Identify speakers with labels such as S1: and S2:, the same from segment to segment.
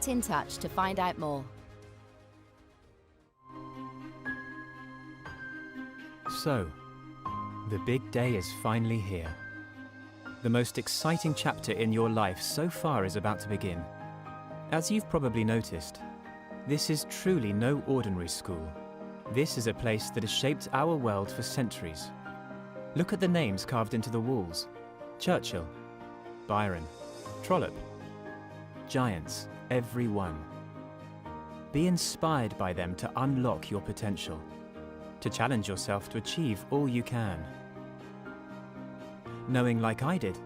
S1: Get in touch to find out more.
S2: So, the big day is finally here. The most exciting chapter in your life so far is about to begin. As you've probably noticed, this is truly no ordinary school. This is a place that has shaped our world for centuries. Look at the names carved into the walls. Churchill, Byron, Trollope. Giants, every one. Be inspired by them to unlock your potential, to challenge yourself to achieve all you can. Knowing, like I did,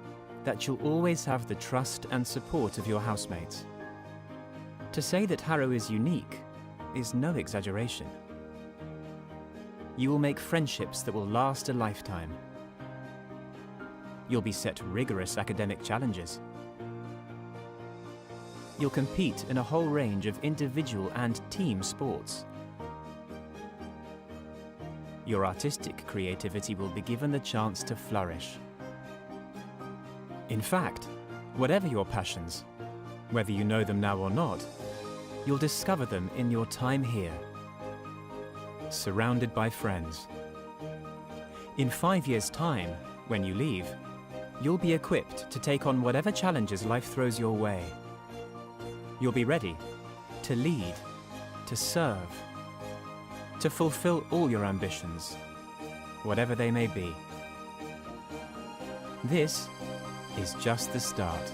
S2: that you'll always have the trust and support of your housemates. To say that Harrow is unique is no exaggeration. You will make friendships that will last a lifetime. You'll be set rigorous academic challenges. You'll compete in a whole range of individual and team sports. Your artistic creativity will be given the chance to flourish. In fact, whatever your passions, whether you know them now or not, you'll discover them in your time here, surrounded by friends. In 5 years' time, when you leave, you'll be equipped to take on whatever challenges life throws your way. You'll be ready to lead, to serve, to fulfill all your ambitions, whatever they may be. This is just the start.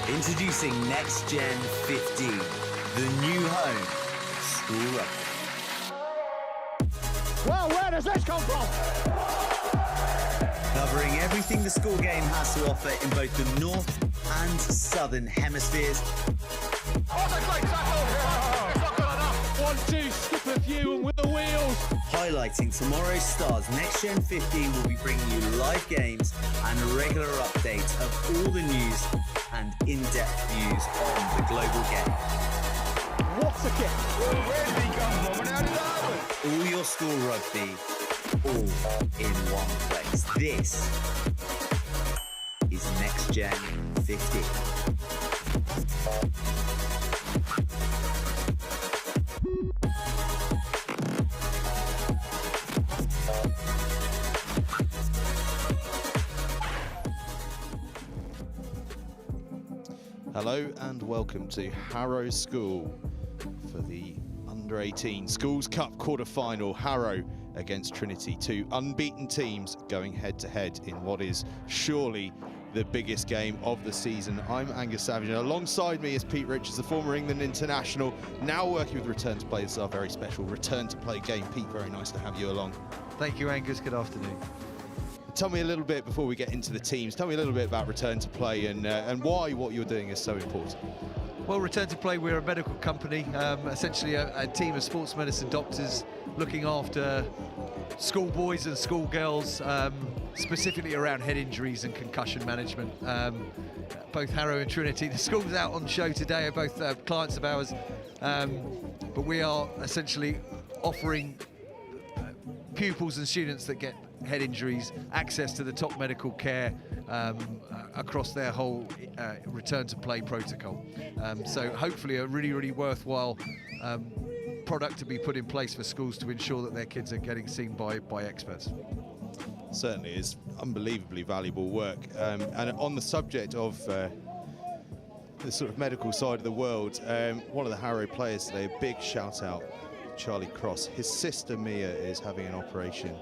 S3: Introducing NextGenXV, the new home of school rugby.
S4: Well, where does this come from?
S3: Covering everything the school game has to offer in both the north and southern hemispheres.
S4: What a great tackle! It's not good enough. 1-2, skip a few and with the wheels.
S3: Highlighting tomorrow's stars, NextGen15 will be bringing you live games and a regular update of all the news and in-depth views on the global game.
S4: What's a kick?
S5: Where did he come from and how did that happen?
S3: All your school rugby, all in one place. This is NextGen15.
S6: Hello and welcome to Harrow School for the Under-18 Schools Cup quarter-final. Harrow against Trinity, two unbeaten teams going head-to-head in what is surely the biggest game of the season. I'm Angus Savage, and alongside me is Pete Richards, the former England international, now working with Return to Play. This is our very special Return to Play game. Pete, very nice to have you along.
S7: Thank you, Angus. Good afternoon.
S6: Tell me a little bit, before we get into the teams, tell me a little bit about Return to Play and why what you're doing is so important.
S7: Well, Return to Play, we're a medical company, essentially a team of sports medicine doctors looking after schoolboys and schoolgirls, specifically around head injuries and concussion management. Both Harrow and Trinity, the schools out on show today, are both clients of ours, but we are essentially offering pupils and students that get head injuries access to the top medical care across their whole Return to Play protocol. So hopefully a really, really worthwhile product to be put in place for schools to ensure that their kids are getting seen by experts.
S6: Certainly is unbelievably valuable work. And on the subject of the sort of medical side of the world, one of the Harrow players today, a big shout out, Charlie Cross. His sister Mia is having an operation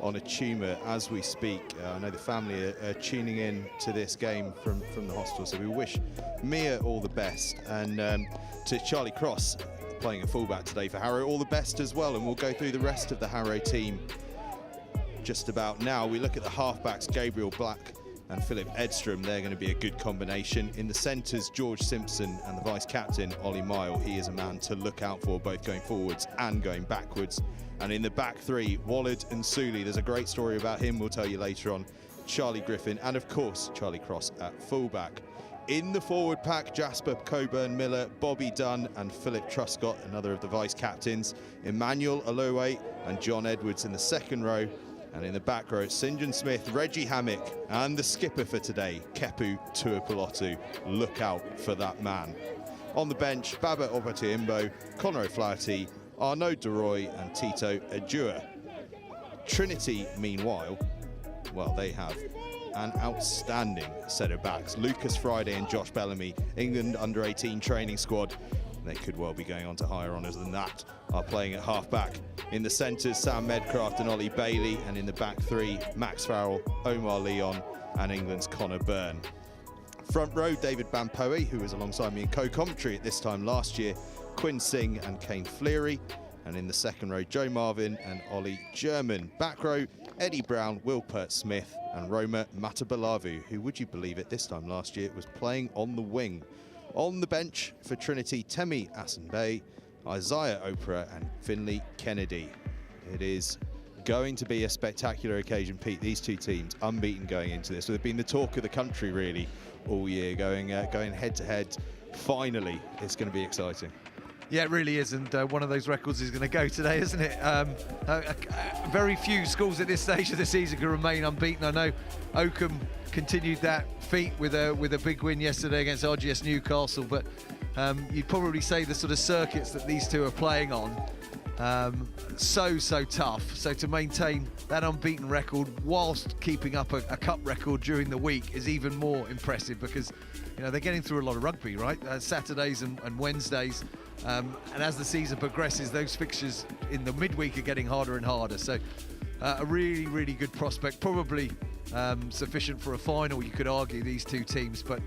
S6: on a tumour as we speak. I know the family are tuning in to this game from the hospital, so we wish Mia all the best. And to Charlie Cross, playing a fullback today for Harrow, all the best as well. And we'll go through the rest of the Harrow team just about now. We look at the halfbacks, Gabriel Black and Philip Edstrom. They're going to be a good combination. In the centres, George Simpson and the vice-captain, Ollie Mile. He is a man to look out for, both going forwards and going backwards. And in the back three, Wallard and Suley. There's a great story about him we'll tell you later on. Charlie Griffin and, of course, Charlie Cross at fullback. In the forward pack, Jasper Coburn-Miller, Bobby Dunn and Philip Truscott, another of the vice-captains. Emmanuel Aloe and John Edwards in the second row. And in the back row, St John Smith, Reggie Hammock, and the skipper for today, Kepu Tuipulotu. Look out for that man. On the bench, Baba Obatiimbo, Conor O'Flaherty, Arnaud Deroy and Tito Ajua. Trinity, meanwhile, well, they have an outstanding set of backs. Lucas Friday and Josh Bellamy, England under-18 training squad. They could well be going on to higher honours than that, are playing at half-back. In the centres, Sam Medcraft and Ollie Bailey, and in the back three, Max Farrell, Omar Leon and England's Connor Byrne. Front row, David Bampoe, who was alongside me in co-commentary at this time last year, Quinn Singh and Kane Fleary. And in the second row, Joe Marvin and Ollie German. Back row, Eddie Brown, Will Pert-Smith and Roma Matabalavu, who, would you believe it, this time last year was playing on the wing. On the bench for Trinity, Temi Asanbay, Isaiah Oprah and Finley Kennedy. It is going to be a spectacular occasion, Pete. These two teams unbeaten going into this. So they've been the talk of the country really all year, going head to head. Finally, it's going to be exciting.
S7: Yeah, it really is, and one of those records is going to go today, isn't it? Very few schools at this stage of the season can remain unbeaten. I know Oakham continued that feat with a big win yesterday against RGS Newcastle, but you'd probably say the sort of circuits that these two are playing on, so tough. So to maintain that unbeaten record whilst keeping up a cup record during the week is even more impressive, because they're getting through a lot of rugby, right? Saturdays and Wednesdays. And as the season progresses, those fixtures in the midweek are getting harder and harder. So a really, really good prospect, probably sufficient for a final, you could argue, these two teams. But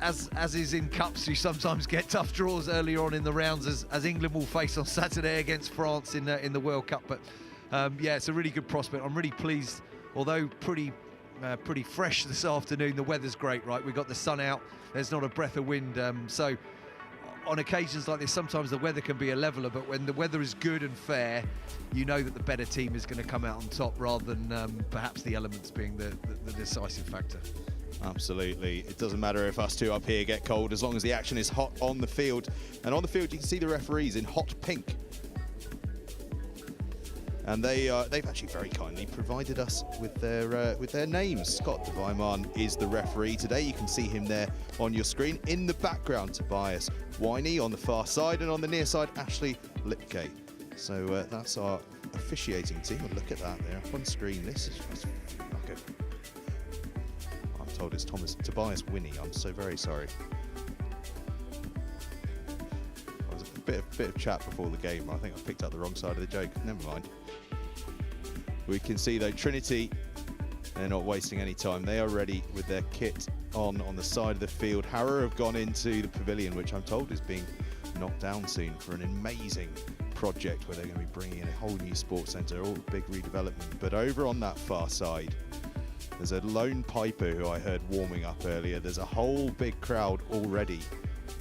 S7: as is in cups, you sometimes get tough draws earlier on in the rounds, as England will face on Saturday against France in the World Cup. But yeah, it's a really good prospect. I'm really pleased, although pretty fresh this afternoon. The weather's great, right? We've got the sun out. There's not a breath of wind. So on occasions like this, sometimes the weather can be a leveller, but when the weather is good and fair, you know that the better team is going to come out on top, rather than perhaps the elements being the decisive factor.
S6: Absolutely. It doesn't matter if us two up here get cold, as long as the action is hot on the field. And on the field, you can see the referees in hot pink. And they've actually very kindly provided us with their names. Scott de Weimann is the referee today. You can see him there on your screen. In the background, Tobias Winey on the far side, and on the near side, Ashley Lipke. So that's our officiating team. And look at that there up on screen. This is just like I'm told it's Tobias Winnie. I'm so very sorry. There was a bit of chat before the game. I think I picked up the wrong side of the joke. Never mind. We can see though Trinity, they're not wasting any time. They are ready with their kit on the side of the field. Harrow have gone into the pavilion, which I'm told is being knocked down soon, for an amazing project where they're going to be bringing in a whole new sports centre, all big redevelopment. But over on that far side, there's a lone piper who I heard warming up earlier. There's a whole big crowd already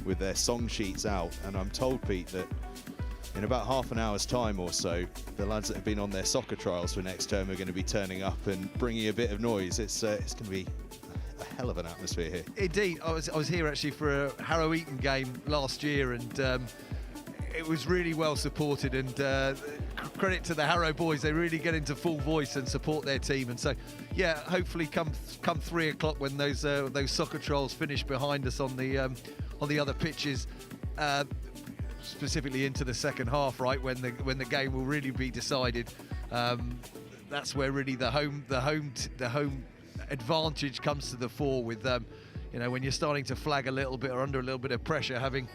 S6: with their song sheets out, and I'm told, Pete, that in about half an hour's time or so, the lads that have been on their soccer trials for next term are going to be turning up and bringing a bit of noise. It's going to be a hell of an atmosphere here.
S7: Indeed, I was here actually for a Harrow Eton game last year, and it was really well supported. And credit to the Harrow boys, they really get into full voice and support their team. And so, yeah, hopefully come 3 o'clock when those soccer trials finish behind us on the other pitches. Specifically into the second half, right, when the game will really be decided. That's where really the home advantage comes to the fore, with when you're starting to flag a little bit or under a little bit of pressure, having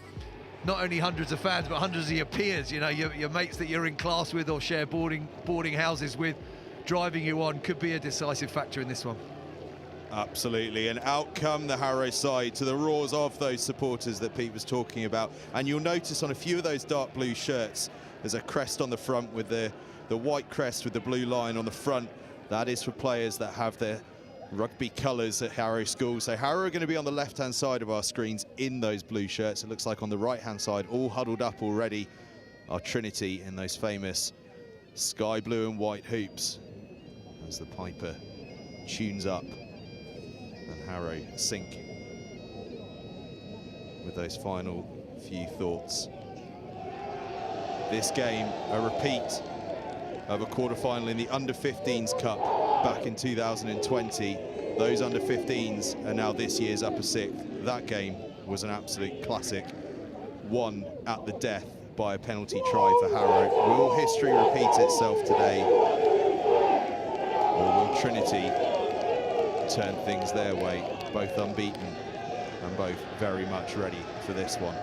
S7: not only hundreds of fans but hundreds of your peers, your mates that you're in class with or share boarding houses with, driving you on, could be a decisive factor in this one.
S6: Absolutely, and out come the Harrow side to the roars of those supporters that Pete was talking about. And you'll notice on a few of those dark blue shirts, there's a crest on the front with the white crest with the blue line on the front. That is for players that have their rugby colours at Harrow School. So Harrow are going to be on the left-hand side of our screens in those blue shirts. It looks like on the right-hand side, all huddled up already, are Trinity in those famous sky blue and white hoops as the piper tunes up. And Harrow sink those final few thoughts. This game, a repeat of a quarter-final in the Under-15s Cup back in 2020. Those Under-15s are now this year's Upper Sixth. That game was an absolute classic, won at the death by a penalty try for Harrow. Will history repeat itself today, or will Trinity turn things their way? Both unbeaten and both very much ready for this one.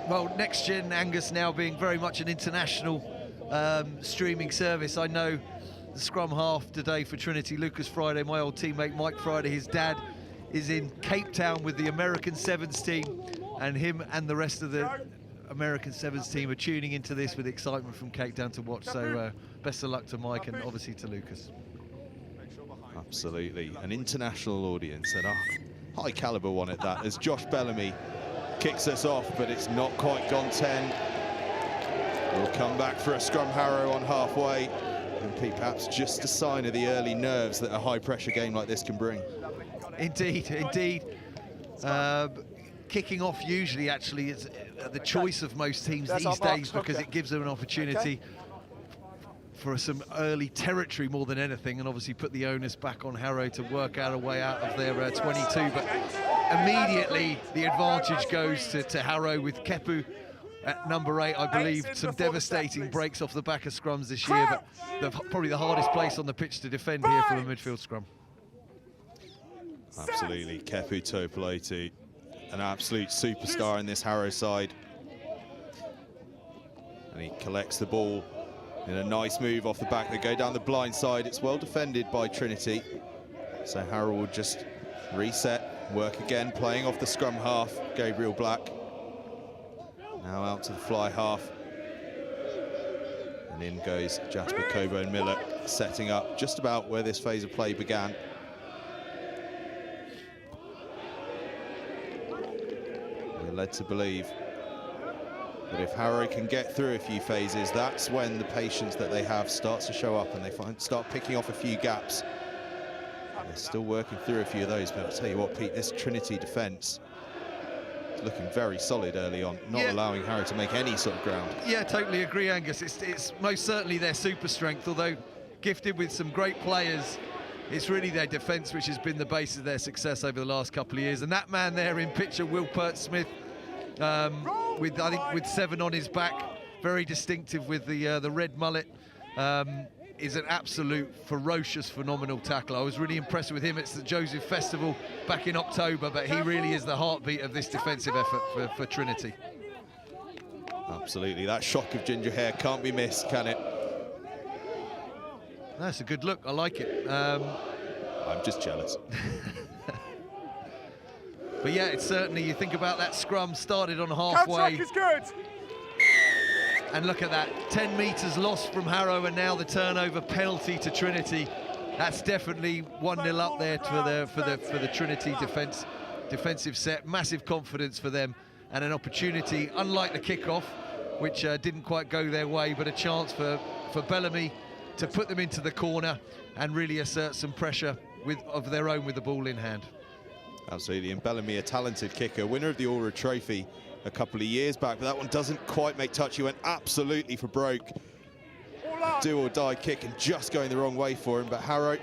S7: Well, Next Gen, Angus, now being very much an international streaming service. I know the scrum half today for Trinity, Lucas Friday, my old teammate Mike Friday, his dad is in Cape Town with the American Sevens team, and him and the rest of the American Sevens team are tuning into this with excitement from Cape Town to watch. So best of luck to Mike and obviously to Lucas.
S6: Absolutely, an international audience and a high caliber one at that, as Josh Bellamy kicks us off, but it's not quite gone 10. We'll come back for a scrum Harrow on halfway, and perhaps just a sign of the early nerves that a high pressure game like this can bring.
S7: Indeed, indeed. Kicking off usually actually is the choice of most teams these days, because it gives them an opportunity for some early territory more than anything, and obviously put the onus back on Harrow to work out a way out of their 22. But immediately the advantage goes to Harrow, with Kepu at number 8, I believe. Some devastating breaks off the back of scrums this year, but probably the hardest place on the pitch to defend here from a midfield scrum.
S6: Absolutely, Kepu Topolotu, an absolute superstar in this Harrow side. And he collects the ball in a nice move off the back. They go down the blind side. It's well defended by Trinity. So Harrow will just reset, work again, playing off the scrum half, Gabriel Black. Now out to the fly half. And in goes Jasper Coburn-Miller, setting up just about where this phase of play began. We're led to believe that if Harrow can get through a few phases, that's when the patience that they have starts to show up, and they start picking off a few gaps. They're still working through a few of those, but I'll tell you what, Pete, this Trinity defence is looking very solid early on, not allowing Harrow to make any sort of ground. Yeah,
S7: totally agree, Angus. It's most certainly their super strength, although gifted with some great players. It's really their defence which has been the base of their success over the last couple of years. And that man there in picture, Will Pert-Smith, with 7 on his back, very distinctive with the red mullet, is an absolute ferocious, phenomenal tackler. I was really impressed with him at the Joseph Festival back in October, but he really is the heartbeat of this defensive effort for Trinity.
S6: Absolutely, that shock of ginger hair can't be missed, can it?
S7: That's a good look, I like it.
S6: I'm just jealous.
S7: But yeah, it's certainly, you think about that scrum started on halfway.
S5: Is good.
S7: And look at that, 10 metres lost from Harrow, and now the turnover penalty to Trinity. That's definitely 1-0 up there for the Trinity defensive set. Massive confidence for them, and an opportunity, unlike the kickoff, which didn't quite go their way, but a chance for Bellamy to put them into the corner and really assert some pressure of their own with the ball in hand.
S6: Absolutely, and Bellamy, a talented kicker, winner of the Aura Trophy a couple of years back, but that one doesn't quite make touch. He went absolutely for broke. Do or die kick, and just going the wrong way for him, but Harrow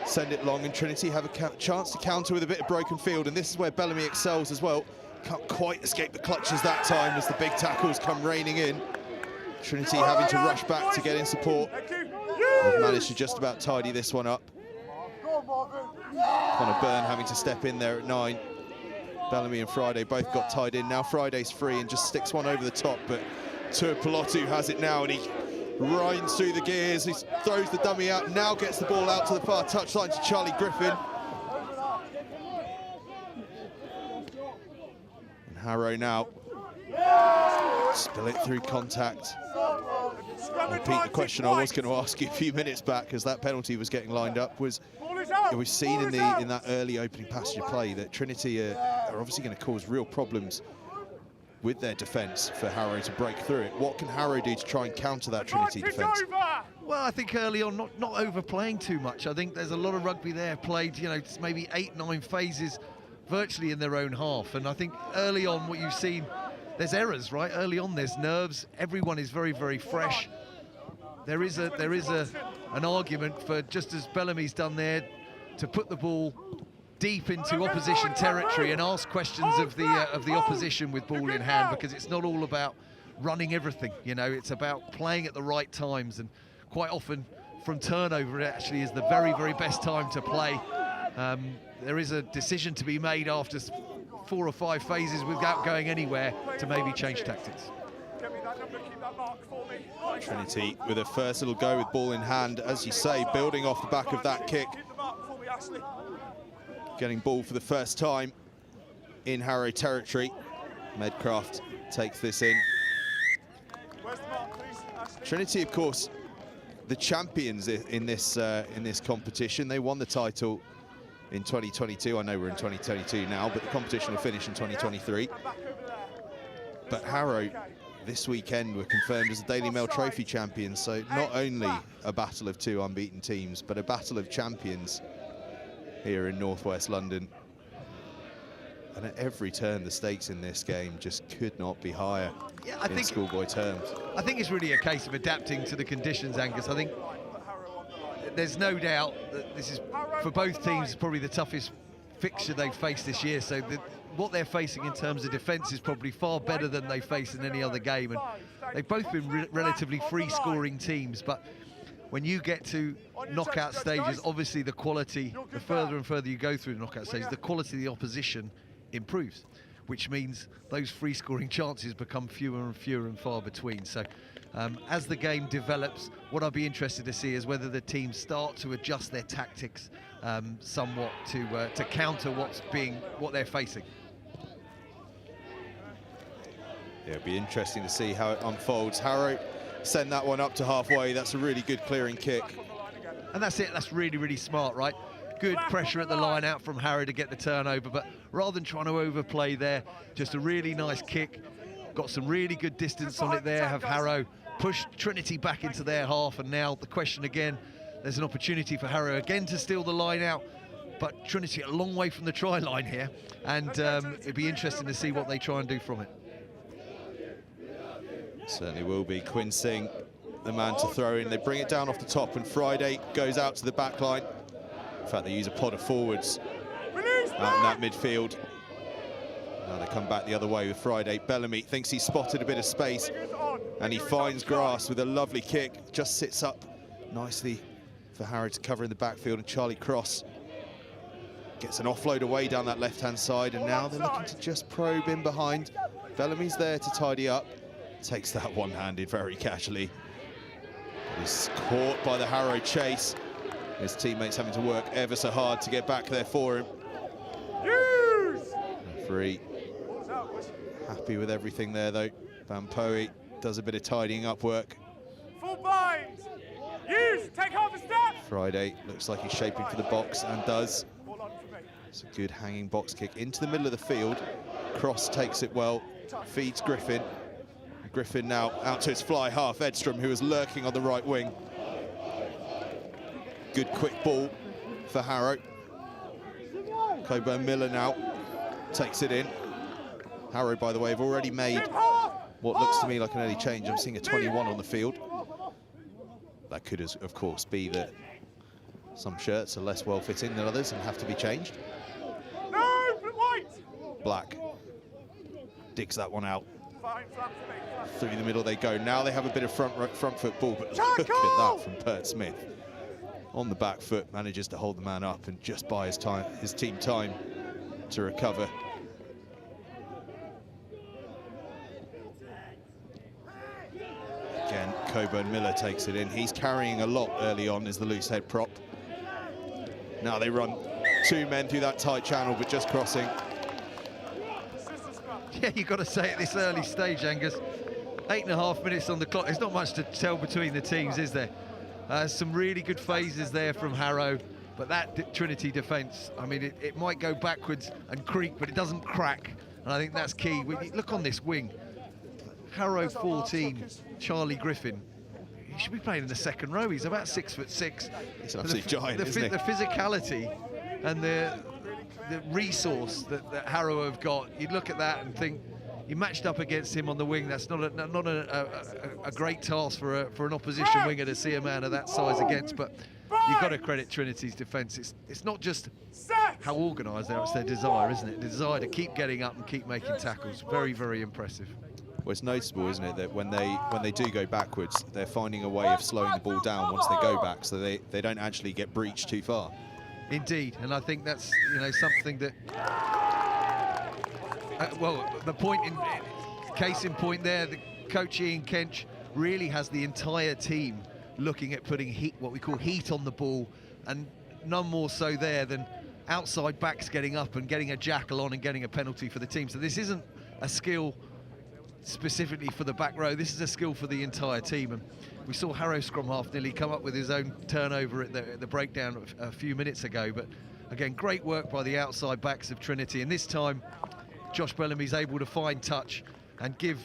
S6: send it long, and Trinity have a chance to counter with a bit of broken field, and this is where Bellamy excels as well. Can't quite escape the clutches that time as the big tackles come raining in. Trinity having to rush back to get in support. They've managed to just about tidy this one up. Connor Byrne having to step in there at 9. Bellamy and Friday both got tied in. Now Friday's free and just sticks one over the top, but Tuipulotu has it now, and he rinds through the gears. He throws the dummy out, now gets the ball out to the far touchline to Charlie Griffin. And Harrow now spill it through contact. Repeat the question I was going to ask you a few minutes back, as that penalty was getting lined up, was it was seen in that early opening passage of play that Trinity are obviously going to cause real problems with their defence for Harrow to break through it. What can Harrow do to try and counter that Trinity defence?
S7: Well, I think early on, not overplaying too much. I think there's a lot of rugby there played, you know, maybe 8-9 phases virtually in their own half. And I think early on what you've seen, there's errors, right? Early on there's nerves. Everyone is very, very fresh. There is an argument for, just as Bellamy's done there, to put the ball deep into opposition territory and ask questions of the opposition with ball in hand, because it's not all about running everything, you know, it's about playing at the right times, and quite often from turnover it actually is the very, very best time to play. There is a decision to be made after 4 or 5 phases without going anywhere to maybe change tactics.
S6: Trinity with a first little go with ball in hand, as you say, building off the back of that kick. Getting ball for the first time in Harrow territory. Medcraft takes this in. Trinity, of course, the champions in this competition. They won the title in 2022. I know we're in 2022 now, but the competition will finish in 2023. But Harrow, this weekend, were confirmed as the Daily Mail Trophy champions. So not only a battle of 2 unbeaten teams, but a battle of champions here in northwest London. And at every turn, the stakes in this game just could not be higher in schoolboy terms.
S7: I think it's really a case of adapting to the conditions, Angus. I think there's no doubt that this is, for both teams, probably the toughest fixture they've faced this year. So what they're facing in terms of defence is probably far better than they face in any other game. And they've both been relatively free-scoring teams, but when you get to knockout stages, obviously the quality, the further and further you go through the knockout stages, the quality of the opposition improves, which means those free scoring chances become fewer and fewer and far between. So as the game develops, what I'll be interested to see is whether the teams start to adjust their tactics somewhat to counter what they're facing.
S6: Yeah, it'll be interesting to see how it unfolds. Harrow send that one up to halfway. That's a really good clearing kick.
S7: And that's it, that's really, really smart, right? Good pressure at the line out from Harrow to get the turnover, but rather than trying to overplay there, just a really nice kick. Got some really good distance on it there, have Harrow pushed Trinity back into their half, and now the question again, there's an opportunity for Harrow again to steal the line out, but Trinity a long way from the try line here, and it'd be interesting to see what they try and do from it.
S6: Certainly will be. Quinn Singh, the man to throw in. They bring it down off the top, and Friday goes out to the back line. In fact, they use a pod of forwards out in that midfield. Now they come back the other way with Friday. Bellamy thinks he's spotted a bit of space, and he finds grass with a lovely kick. Just sits up nicely for Harrow to cover in the backfield, and Charlie Cross gets an offload away down that left-hand side, and now they're looking to just probe in behind. Bellamy's there to tidy up. Takes that one-handed very casually. He's caught by the Harrow chase. His teammates having to work ever so hard to get back there for him. Referee happy with everything there, though. Van Poe does a bit of tidying up work.
S4: Full bind. Use. Take half a step.
S6: Friday looks like he's shaping for the box, and does. It's a good hanging box kick into the middle of the field. Cross takes it well, feeds Griffin. Griffin now out to his fly half, Edstrom, who was lurking on the right wing. Good quick ball for Harrow. Coburn Miller now takes it in. Harrow, by the way, have already made what looks to me like an early change. I'm seeing a 21 on the field. That could, of course, be that some shirts are less well-fitting than others and have to be changed.
S4: No, white.
S6: Black digs that one out. Through the middle they go. Now they have a bit of front foot ball, but look at that from Bert Smith. On the back foot, manages to hold the man up and just buy his team time to recover. Again, Coburn Miller takes it in. He's carrying a lot early on as the loose head prop. Now they run 2 men through that tight channel, but just crossing.
S7: Yeah, you've got to say at this early stage, Angus, 8.5 minutes on the clock. There's not much to tell between the teams, is there? Some really good phases there from Harrow, but that Trinity defence, I mean, it might go backwards and creak, but it doesn't crack, and I think that's key. When you look on this wing, Harrow 14, Charlie Griffin, he should be playing in the second row. He's about 6'6".
S6: He's an absolute giant, isn't he?
S7: The physicality and the the resource that Harrow have got, you look at that and think, you matched up against him on the wing. That's not a great task for an opposition winger to see a man of that size against. But you've got to credit Trinity's defence. It's not just how organised they are; it's their desire, isn't it? The desire to keep getting up and keep making tackles. Very, very impressive.
S6: Well, it's noticeable, isn't it, that when they do go backwards, they're finding a way of slowing the ball down once they go back, so they don't actually get breached too far.
S7: Indeed, and I think that's something that. Well, the case in point there, the coach Ian Kench really has the entire team looking at putting what we call heat on the ball, and none more so there than outside backs getting up and getting a jackal on and getting a penalty for the team. So this isn't a skill specifically for the back row, this is a skill for the entire team. And we saw Harrow scrum half nearly come up with his own turnover at the breakdown a few minutes ago, but again, great work by the outside backs of Trinity, and this time Josh Bellamy's able to find touch and give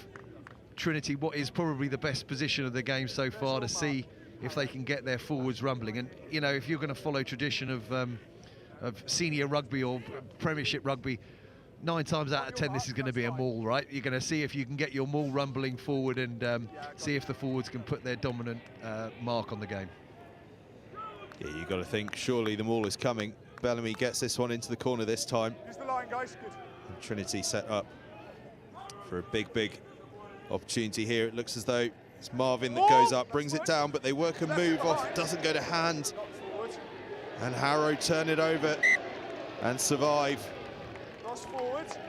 S7: Trinity what is probably the best position of the game so far to see if they can get their forwards rumbling. And you know, if you're going to follow tradition of senior rugby or Premiership rugby, 9 times out of 10 this is going to be a maul, right? You're going to see if you can get your maul rumbling forward and see if the forwards can put their dominant mark on the game.
S6: Yeah, you've got to think surely the maul is coming. Bellamy gets this one into the corner this time.
S4: Use the line, guys. Good.
S6: Trinity set up for a big opportunity here. It looks as though it's Marvin that goes up, brings it down, but they work a move off, doesn't go to hand. And Harrow turn it over and survive.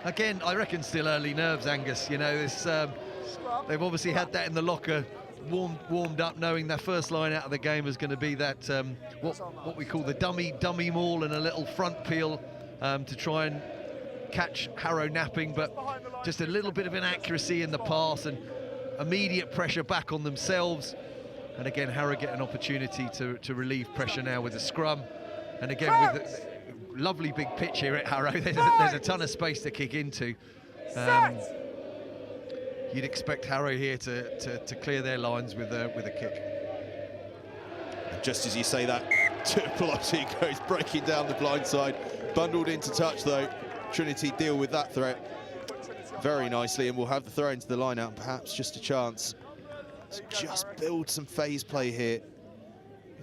S7: Again, I reckon still early nerves, Angus. You know, it's, they've obviously had that in the locker, warmed up, knowing their first line out of the game is going to be that what we call the dummy maul and a little front peel to try and catch Harrow napping, but just a little bit of inaccuracy in the pass and immediate pressure back on themselves. And again, Harrow get an opportunity to relieve pressure now with the scrum. And again, with the lovely big pitch here at Harrow, there's a ton of space to kick into. You'd expect Harrow here to clear their lines with a kick.
S6: And just as you say that, Tuipulotu goes breaking down the blind side, bundled into touch though. Trinity deal with that threat very nicely, and we'll have the throw into the line out, and perhaps just a chance to just build some phase play here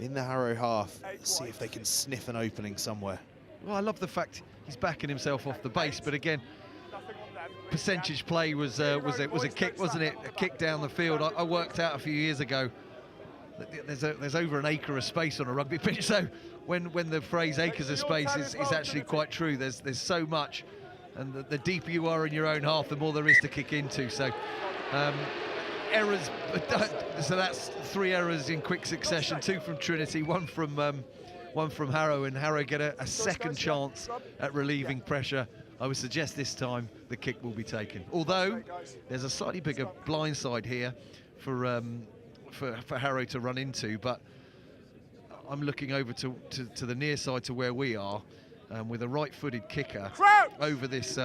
S6: in the Harrow half. See if they can sniff an opening somewhere.
S7: Well, I love the fact he's backing himself off the base, but again, percentage play was a kick, wasn't it? A kick down the field. I worked out a few years ago that there's over an acre of space on a rugby pitch, so when the phrase acres of space is actually quite true. There's so much, and the deeper you are in your own half, the more there is to kick into. So errors, so that's 3 errors in quick succession, 2 from Trinity, one from Harrow, and Harrow get a second chance at relieving pressure. I would suggest this time the kick will be taken, although there's a slightly bigger blindside here for Harrow to run into, but I'm looking over to the near side to where we are, with a right-footed kicker over this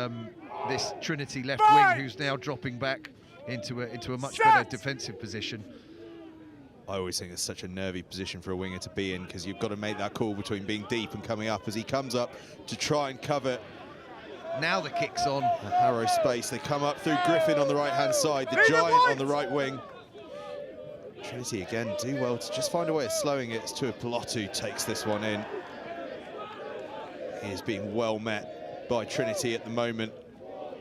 S7: this Trinity left wing, who's now dropping back into a much better defensive position.
S6: I always think it's such a nervy position for a winger to be in, because you've got to make that call between being deep and coming up. As he comes up to try and cover.
S7: Now the kick's on.
S6: A Harrow space. They come up through Griffin on the right-hand side, the giant on the right wing. Trinity again do well to just find a way of slowing it. It's Tuipulotu takes this one in. He is being well met by Trinity at the moment,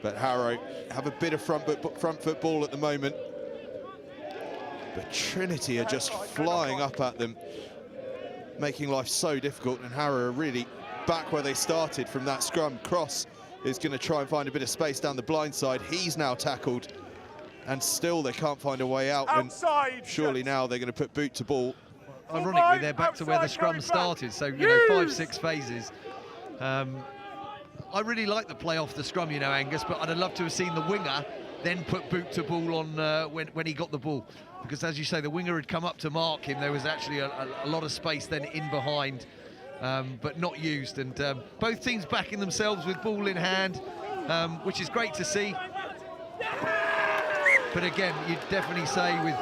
S6: but Harrow have a bit of front foot ball at the moment. But Trinity are just flying up at them, making life so difficult, and Harrow are really back where they started from that scrum. Cross is going to try and find a bit of space down the blind side. He's now tackled, and still they can't find a way out.
S4: Outside.
S6: And surely now they're going to put boot to ball.
S7: Ironically, they're back to where the scrum started, so, you know, 5-6 phases. I really like the play off the scrum, you know, Angus, but I'd have loved to have seen the winger then put boot to ball on when he got the ball. Because, as you say, the winger had come up to mark him. There was actually a lot of space then in behind, but not used. And both teams backing themselves with ball in hand, which is great to see. But again, you'd definitely say with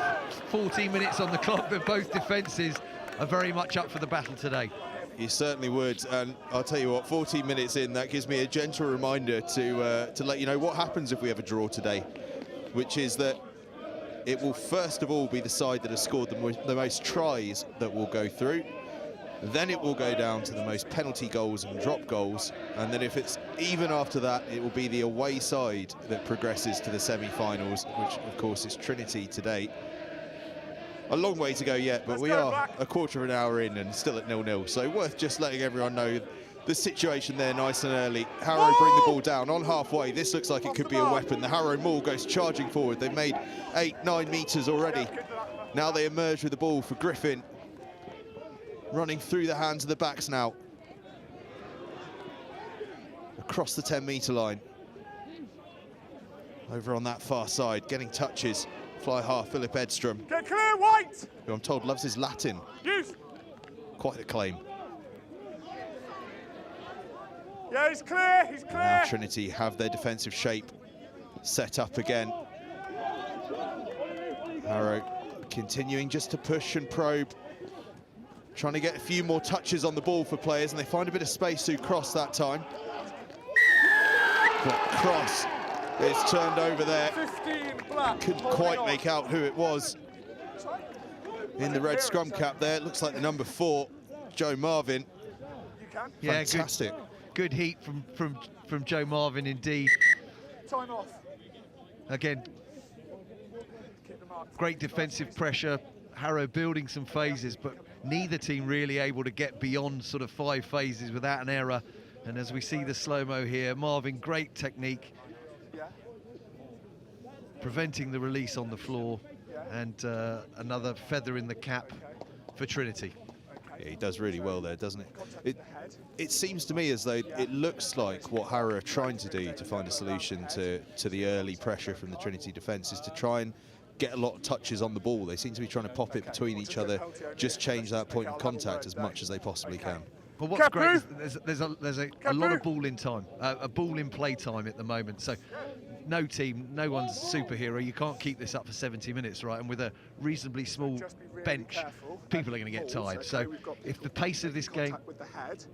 S7: 14 minutes on the clock that both defences are very much up for the battle today.
S6: You certainly would, and I'll tell you what, 14 minutes in, that gives me a gentle reminder to let you know what happens if we have a draw today, which is that it will first of all be the side that has scored the most tries that will go through. Then it will go down to the most penalty goals and drop goals, and then if it's even after that, it will be the away side that progresses to the semi-finals, which of course is Trinity today. A long way to go yet, but we are a quarter of an hour in and still at 0-0, so worth just letting everyone know the situation there nice and early. Harrow bring the ball down on halfway. This looks like it could be a weapon. The Harrow Maul goes charging forward. They've made 8-9 metres already. Now they emerge with the ball for Griffin. Running through the hands of the backs now. Across the 10-metre line. Over on that far side, getting touches. Fly half, Philip Edstrom.
S4: Get clear, White!
S6: Who I'm told loves his Latin.
S4: Use.
S6: Quite a claim.
S4: Yeah, he's clear, he's clear.
S6: Now Trinity have their defensive shape set up again. Harrow continuing just to push and probe. Trying to get a few more touches on the ball for players, and they find a bit of space to cross that time. But cross is turned over there.
S4: 15 black.
S6: Couldn't quite make out who it was. In the red scrum cap there, it looks like the number 4, Joe Marvin.
S7: Yeah,
S6: fantastic.
S7: Good heat from Joe Marvin indeed.
S4: Time off.
S7: Again, great defensive pressure. Harrow building some phases, but neither team really able to get beyond sort of 5 phases without an error. And as we see the slow-mo here, Marvin, great technique, preventing the release on the floor, and another feather in the cap for Trinity.
S6: Yeah, he does really well there, doesn't it? It seems to me as though it looks like what Harrow are trying to do to find a solution to the early pressure from the Trinity defence is to try and get a lot of touches on the ball. They seem to be trying to pop it between each other, just change that point of contact as much as they possibly can.
S7: But what's great is there's a lot of ball in time, a ball in play time at the moment. So no team, no one's a superhero. You can't keep this up for 70 minutes, right? And with a reasonably small bench, people are going to get tired. So if the pace of this game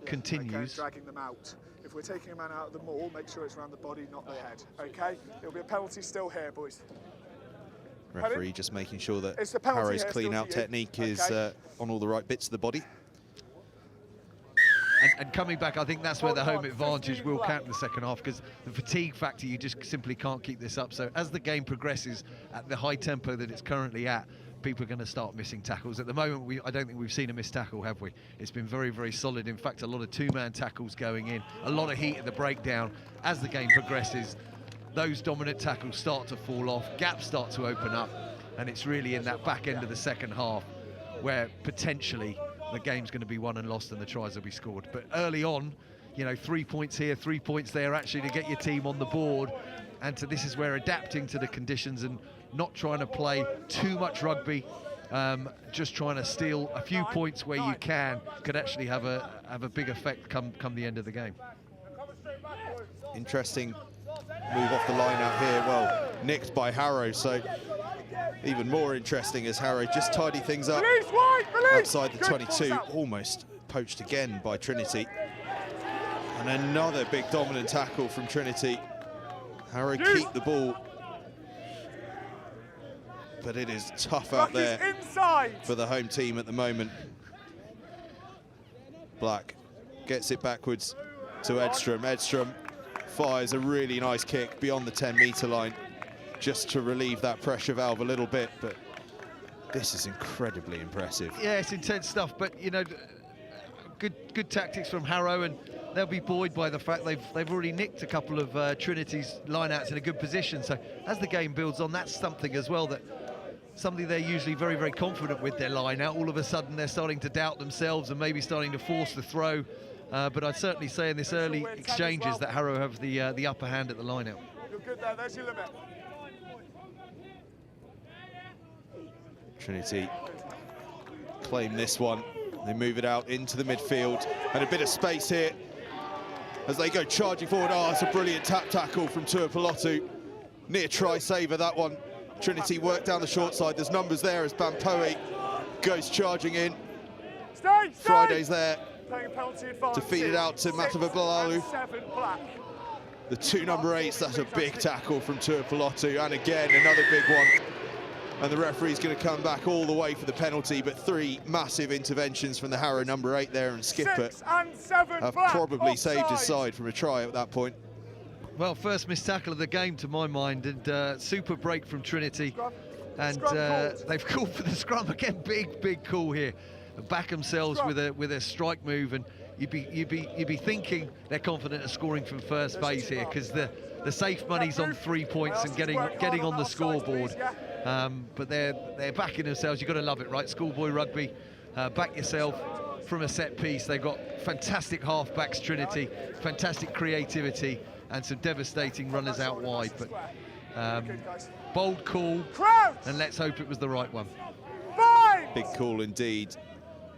S7: continues,
S4: dragging them out. If we're taking a man out of the maul, make sure it's around the body, not the head. Okay? It'll be a penalty still here, boys.
S6: Referee just making sure that Harrow's clean-out technique is on all the right bits of the body.
S7: And coming back, I think that's where the home advantage will count in the second half, because the fatigue factor, you just simply can't keep this up. So as the game progresses at the high tempo that it's currently at, people are going to start missing tackles. At the moment, I don't think we've seen a missed tackle, have we? It's been very, very solid. In fact, a lot of 2-man tackles going in, a lot of heat at the breakdown. As the game progresses, those dominant tackles start to fall off, gaps start to open up, and it's really in that back end of the second half where potentially the game's going to be won and lost and the tries will be scored. But early on, you know, 3 points here, 3 points there, actually to get your team on the board. And this is where adapting to the conditions and not trying to play too much rugby, just trying to steal a few points where you can, could actually have a big effect come the end of the game.
S6: Interesting move off the line out here, well, nicked by Harrow, so even more interesting as Harrow just tidy things up outside the 22, almost poached again by Trinity. And another big dominant tackle from Trinity. Harrow keep the ball, but it is tough out there for the home team at the moment. Black gets it backwards to Edstrom. Edstrom fires a really nice kick beyond the 10-metre line just to relieve that pressure valve a little bit, but this is incredibly impressive.
S7: Yeah, it's intense stuff, but you know, good tactics from Harrow, and they'll be buoyed by the fact they've already nicked a couple of Trinity's line-outs in a good position. So as the game builds on, that's something as well, that something they're usually very, very confident with their line-out. All of a sudden they're starting to doubt themselves and maybe starting to force the throw. But I'd certainly say in this early exchanges that Harrow have the upper hand at the line-out.
S4: You're good there, there's your limit.
S6: Trinity claim this one. They move it out into the midfield, and a bit of space here as they go charging forward. Oh, it's a brilliant tap tackle from Tuipulotu. Near try saver, that one. Trinity work down the short side. There's numbers there as Bampoe goes charging in.
S4: Stay.
S6: Friday's there.
S4: Playing a penalty advantage.
S6: to feed it out to Matavabalalu.
S4: 7 black.
S6: The 2 number 8s, that's a big tackle from Tuipulotu, and again, another big one. And the referee's going to come back all the way for the penalty, but 3 massive interventions from the Harrow number 8 there, and Skipper
S4: 6 and 7
S6: have
S4: black.
S6: probably saved his
S4: Offside.
S6: side from a try at that point.
S7: Well, first missed tackle of the game to my mind, and super break from Trinity.
S4: Scrum.
S7: And
S4: Scrum called.
S7: they've called for the scrum again. Big call here. Back themselves
S4: Scrum.
S7: with a strike move, and you'd be thinking they're confident of scoring from first base here, because the safe money's on 3 points and getting on the scoreboard. But they're backing themselves. You've got to love it, right? Schoolboy rugby. Back yourself from a set piece. They've got fantastic halfbacks, Trinity, fantastic creativity, and some devastating runners out wide. But bold call, and let's hope it was the right one.
S6: Big call indeed.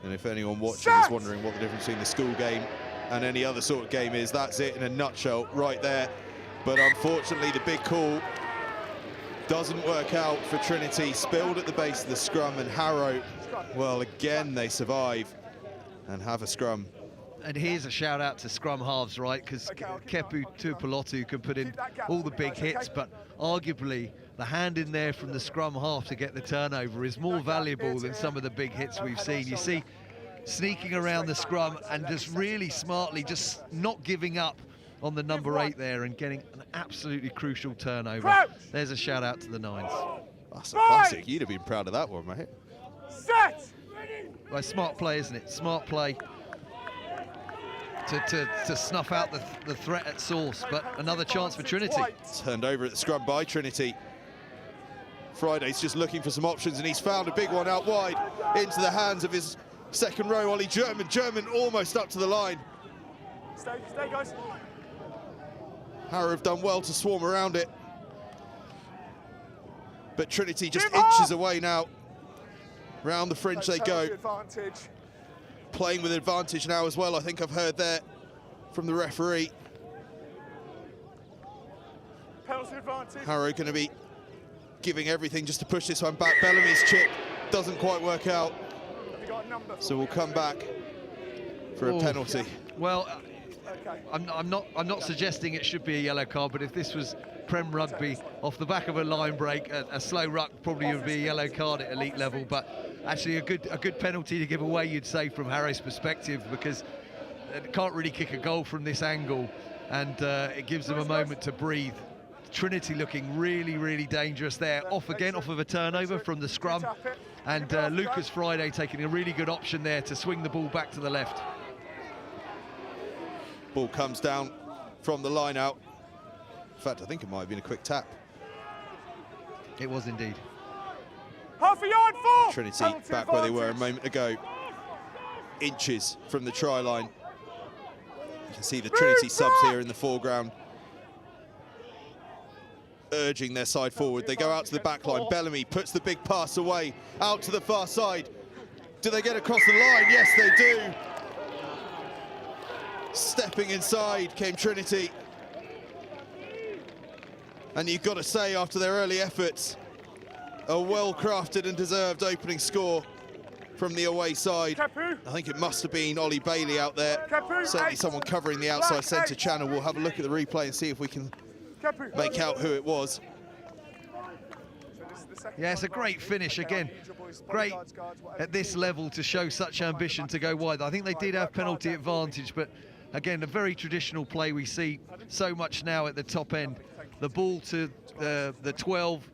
S6: And if anyone watching is wondering what the difference between the school game and any other sort of game is, that's it in a nutshell right there. But unfortunately, the big call doesn't work out for Trinity. Spilled at the base of the scrum, and Harrow, well, again, they survive and have a scrum.
S7: And here's a shout out to scrum halves, right? Because Kepu Tuipulotu can put in all the big hits, but arguably the hand in there from the scrum half to get the turnover is more valuable than some of the big hits we've seen. You see, sneaking around the scrum and just really smartly, just not giving up on the number 8 there and getting an absolutely crucial turnover. There's a shout out to the Nines.
S6: That's a classic. You'd have been proud of that one, mate.
S4: Set.
S7: Well, smart play, isn't it? Smart play to snuff out the threat at source, but another chance for Trinity.
S6: Turned over at the scrum by Trinity. Friday's just looking for some options, and he's found a big one out wide into the hands of his second row, Ollie German. German almost up to the line.
S4: Stay, guys.
S6: Harrow have done well to swarm around it, but Trinity just inches away now. Round the fringe they go.
S4: Advantage.
S6: Playing with advantage now as well, I think I've heard there from the referee.
S4: Penalty advantage.
S6: Harrow going to be giving everything just to push this one back. Bellamy's chip doesn't quite work out,
S4: Have you got a number?
S6: so we'll come back for a penalty.
S7: Well,
S4: Okay.
S7: I'm not suggesting it should be a yellow card, but if this was Prem rugby off the back of a line break, a slow ruck probably would be a yellow card at elite level. But actually, a good penalty to give away, you'd say, from Harrow's perspective, because it can't really kick a goal from this angle, and it gives them a moment to breathe. Trinity looking really dangerous there. Off of a turnover from the scrum, and Lucas Friday taking a really good option there to swing the ball back to the left.
S6: Ball comes down from the line out. In fact, I think it might have been a quick tap.
S7: It was indeed.
S4: Half a yard for
S6: Trinity
S4: penalty
S6: back where they were a
S4: advantage.
S6: moment ago. Inches from the try line. You can see the Trinity subs here in the foreground, urging their side forward. They go out to the back line. Bellamy puts the big pass away, out to the far side. Do they get across the line? Yes, they do. Stepping inside came Trinity. And you've got to say, after their early efforts, a well-crafted and deserved opening score from the away side.
S4: Kepu.
S6: I think it must have been Ollie Bailey out there.
S4: Kepu,
S6: Certainly
S4: 8.
S6: someone covering the outside
S4: Black,
S6: centre
S4: 8.
S6: channel. We'll have a look at the replay and see if we can
S4: Kepu.
S6: make out who it was.
S4: So this is the second
S7: Yeah, it's a
S4: time
S7: great
S4: around.
S7: finish
S4: Okay,
S7: again.
S4: I need your boys,
S7: Great
S4: bodyguards, guards, whatever
S7: at this
S4: you
S7: level to show such ambition to go wide. I think they did have penalty advantage, but again, a very traditional play we see so much now at the top end. The ball to the 12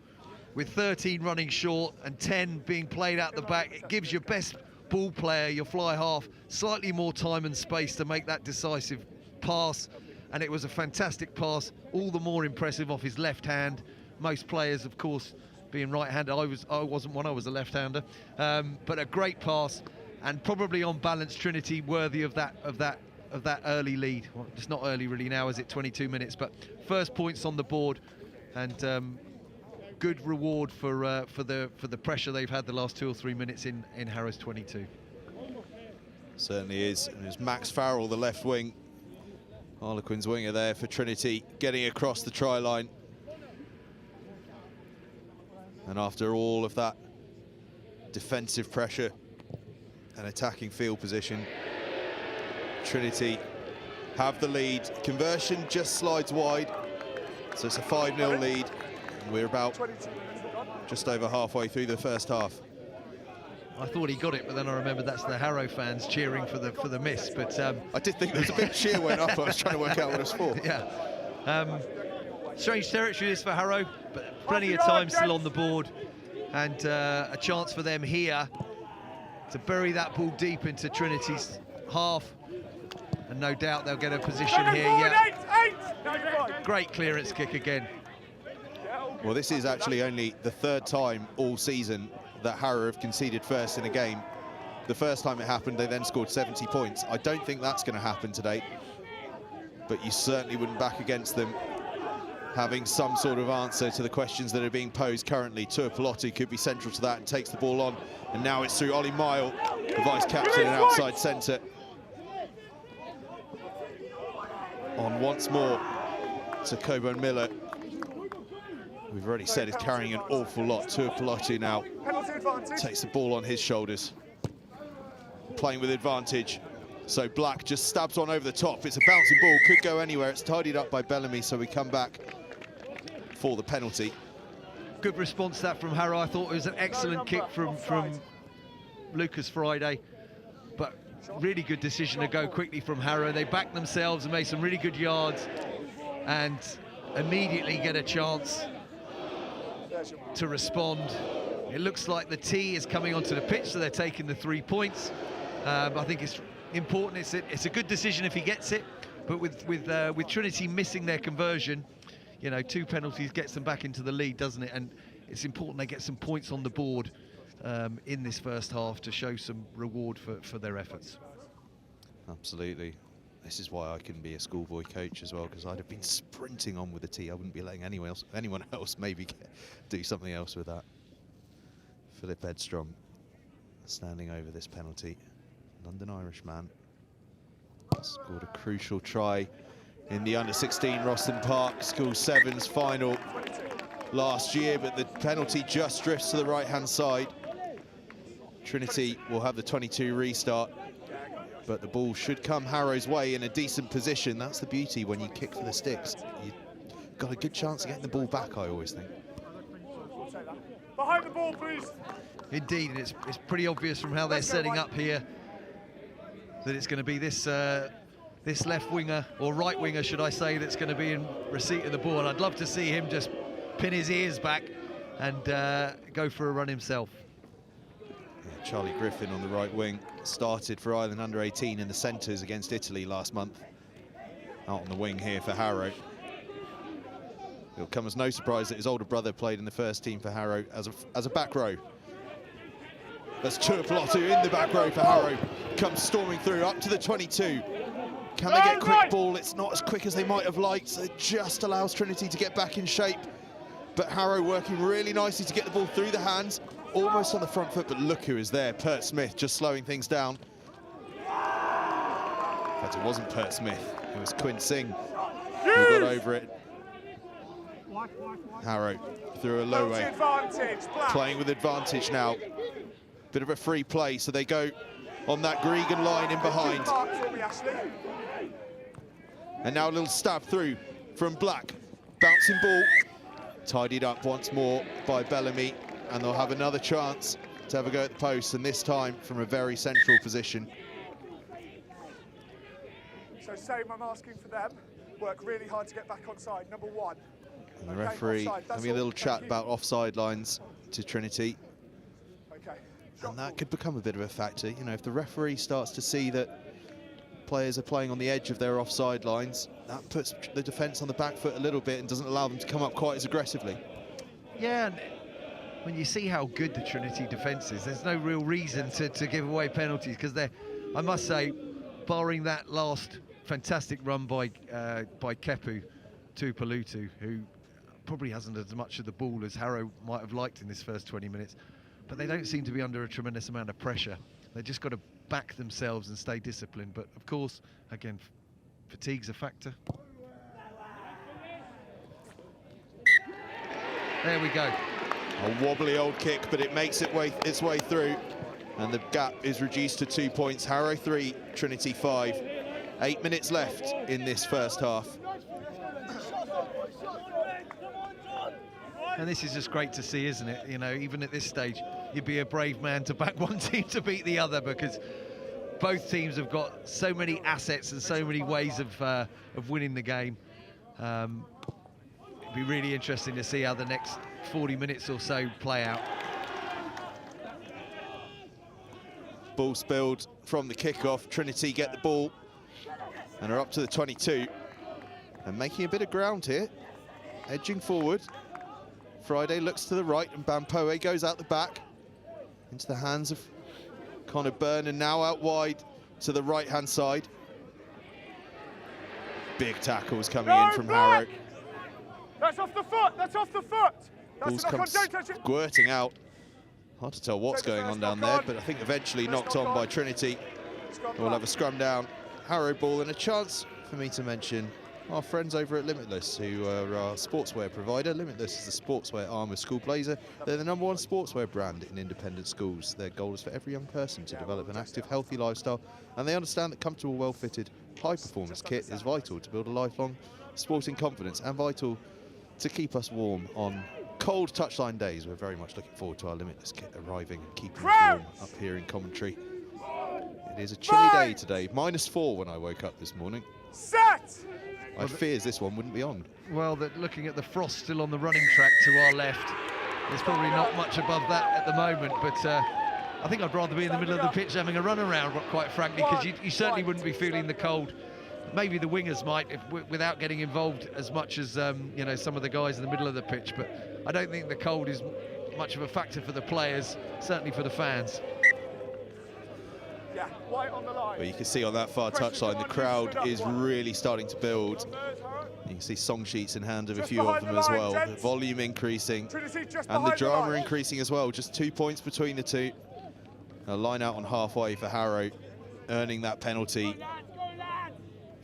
S7: with 13 running short and 10 being played out the back. It gives your best ball player, your fly half, slightly more time and space to make that decisive pass. And it was a fantastic pass, all the more impressive off his left hand. Most players, of course, being right-handed. I wasn't one, I was a left-hander. But a great pass, and probably on balance, Trinity worthy of that early lead. Well, it's not early really now, is it? 22 minutes, but first points on the board, and good reward for the pressure they've had the last 2 or 3 minutes in Harrow's 22.
S6: Certainly is. And it's Max Farrell, the left wing. Harlequins winger there for Trinity, getting across the try line. And after all of that defensive pressure and attacking field position, Trinity have the lead. Conversion just slides wide, so it's a 5-0 lead. We're about just over halfway through the first half.
S7: I thought he got it, but then I remembered that's the Harrow fans cheering for the miss. But
S6: I did think there was a bit of cheer went up. I was trying to work out what it was for.
S7: Yeah. Strange territory this for Harrow, but plenty of time still on the board, and a chance for them here to bury that ball deep into Trinity's half, and no doubt they'll get a position here. Yeah. Great clearance kick again.
S6: Well, this is actually only the 3rd time all season that Harrow have conceded first in a game. The first time it happened, they then scored 70 points. I don't think that's going to happen today, but you certainly wouldn't back against them having some sort of answer to the questions that are being posed currently. Tuipulotu could be central to that and takes the ball on, and now it's through Ollie Mile, the vice-captain and outside centre. On once more to Coburn Miller. We've already said he's carrying an awful lot. Tuipulotu now takes the ball on his shoulders, playing with advantage. So Black just stabs one over the top. It's a bouncing ball, could go anywhere. It's tidied up by Bellamy, so we come back for the penalty.
S7: Good response that from Harrow. I thought it was an excellent kick from Lucas Friday, but really good decision to go quickly from Harrow. They backed themselves and made some really good yards and immediately get a chance to respond. It looks like the T is coming onto the pitch, so they're taking the 3 points. I think it's important. It's a good decision if he gets it, but with Trinity missing their conversion, you know, 2 penalties gets them back into the lead, doesn't it? And it's important they get some points on the board in this first half to show some reward for their efforts.
S6: Absolutely. This is why I can be a schoolboy coach as well, because I'd have been sprinting on with the tee. I wouldn't be letting anyone else maybe do something else with that. Philip Edstrom standing over this penalty. London Irish man. Scored a crucial try in the under-16 Roston Park School Sevens final last year, but the penalty just drifts to the right-hand side. Trinity will have the 22 restart, but the ball should come Harrow's way in a decent position. That's the beauty when you kick for the sticks. You've got a good chance of getting the ball back, I always think.
S4: Behind the ball, please.
S7: Indeed, and it's pretty obvious from how they're setting up here that it's going to be this this left winger, or right winger, should I say, that's going to be in receipt of the ball. I'd love to see him just pin his ears back and go for a run himself.
S6: Yeah, Charlie Griffin on the right wing started for Ireland under-18 in the centres against Italy last month. Out on the wing here for Harrow. It'll come as no surprise that his older brother played in the first team for Harrow as a back row. That's Tuipulotu in the back row for Harrow. Comes storming through up to the 22. Can they get quick ball? It's not as quick as they might have liked, so it just allows Trinity to get back in shape. But Harrow working really nicely to get the ball through the hands, almost on the front foot, but look who is there. Pert Smith just slowing things down. In fact, it wasn't Pert Smith, it was Quinn Singh who got over it. Harrow through a low way, playing with advantage now. Bit of a free play, so they go on that Gregan line in behind. And now a little stab through from Black. Bouncing ball, tidied up once more by Bellamy, and they'll have another chance to have a go at the post, and this time from a very central position.
S4: So same, I'm asking for them. Work really hard to get back on side, number 1.
S6: And the referee having a little chat about offside lines to Trinity.
S4: Okay.
S6: And that could become a bit of a factor. You know, if the referee starts to see that players are playing on the edge of their offside lines, that puts the defence on the back foot a little bit and doesn't allow them to come up quite as aggressively.
S7: Yeah, and when you see how good the Trinity defence is, there's no real reason to give away penalties, because they're, I must say, barring that last fantastic run by Kepu Tuipulotu, who probably hasn't as much of the ball as Harrow might have liked in this first 20 minutes, but they don't seem to be under a tremendous amount of pressure. They've just got to back themselves and stay disciplined. But of course, again, fatigue's a factor. There we go.
S6: A wobbly old kick, but it makes its way through, and the gap is reduced to 2 points. Harrow 3, Trinity 5. 8 minutes left in this first half.
S7: And this is just great to see, isn't it? You know, even at this stage, you'd be a brave man to back one team to beat the other, because both teams have got so many assets and so many ways of winning the game. It'd be really interesting to see how the next 40 minutes or so play out.
S6: Ball spilled from the kickoff. Trinity get the ball and are up to the 22 and making a bit of ground here, edging forward. Friday looks to the right and Bampoe goes out the back into the hands of Connor Byrne, and now out wide to the right-hand side. Big tackles coming in from Harrow.
S4: That's off the foot, that's off the foot.
S6: Balls come squirting out. Hard to tell what's going on down there, but I think eventually knocked on by Trinity. We'll have a scrum down. Harrow ball, and a chance for me to mention our friends over at Limitless, who are our sportswear provider. Limitless is the sportswear arm of School Blazer. They're the #1 sportswear brand in independent schools. Their goal is for every young person to develop an active, healthy lifestyle, and they understand that comfortable, well-fitted, high-performance kit is vital to build a lifelong sporting confidence and vital to keep us warm on cold touchline days. We're very much looking forward to our Limitless kit arriving and keeping us warm up here in commentary. It is a chilly day today, -4 when I woke up this morning.
S4: Set!
S6: I fears this one wouldn't be on.
S7: Well, looking at the frost still on the running track to our left, there's probably not much above that at the moment, but I think I'd rather be in the middle of the pitch having a run around, quite frankly, because you certainly wouldn't be feeling the cold. Maybe the wingers might, without getting involved as much as you know, some of the guys in the middle of the pitch, but I don't think the cold is much of a factor for the players, certainly for the fans.
S4: Yeah, white on the line.
S6: But you can see on that far touchline, the crowd is really starting to build. You can see song sheets in hand of a few of them as well. The volume increasing and the drama increasing as well. Just 2 points between the two. A line out on halfway for Harrow, earning that penalty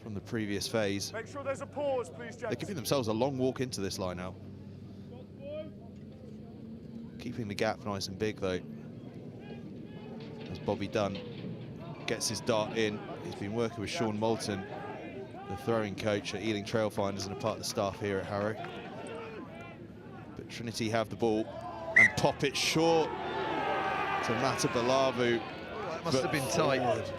S6: from the previous phase.
S4: Make sure there's a pause, please, gents.
S6: They're giving themselves a long walk into this line out. Keeping the gap nice and big though, as Bobby Dunn gets his dart in. He's been working with Sean Moulton, the throwing coach at Ealing Trailfinders and a part of the staff here at Harrow. But Trinity have the ball and pop it short to Mata Balavu.
S7: Oh, that must have been tight.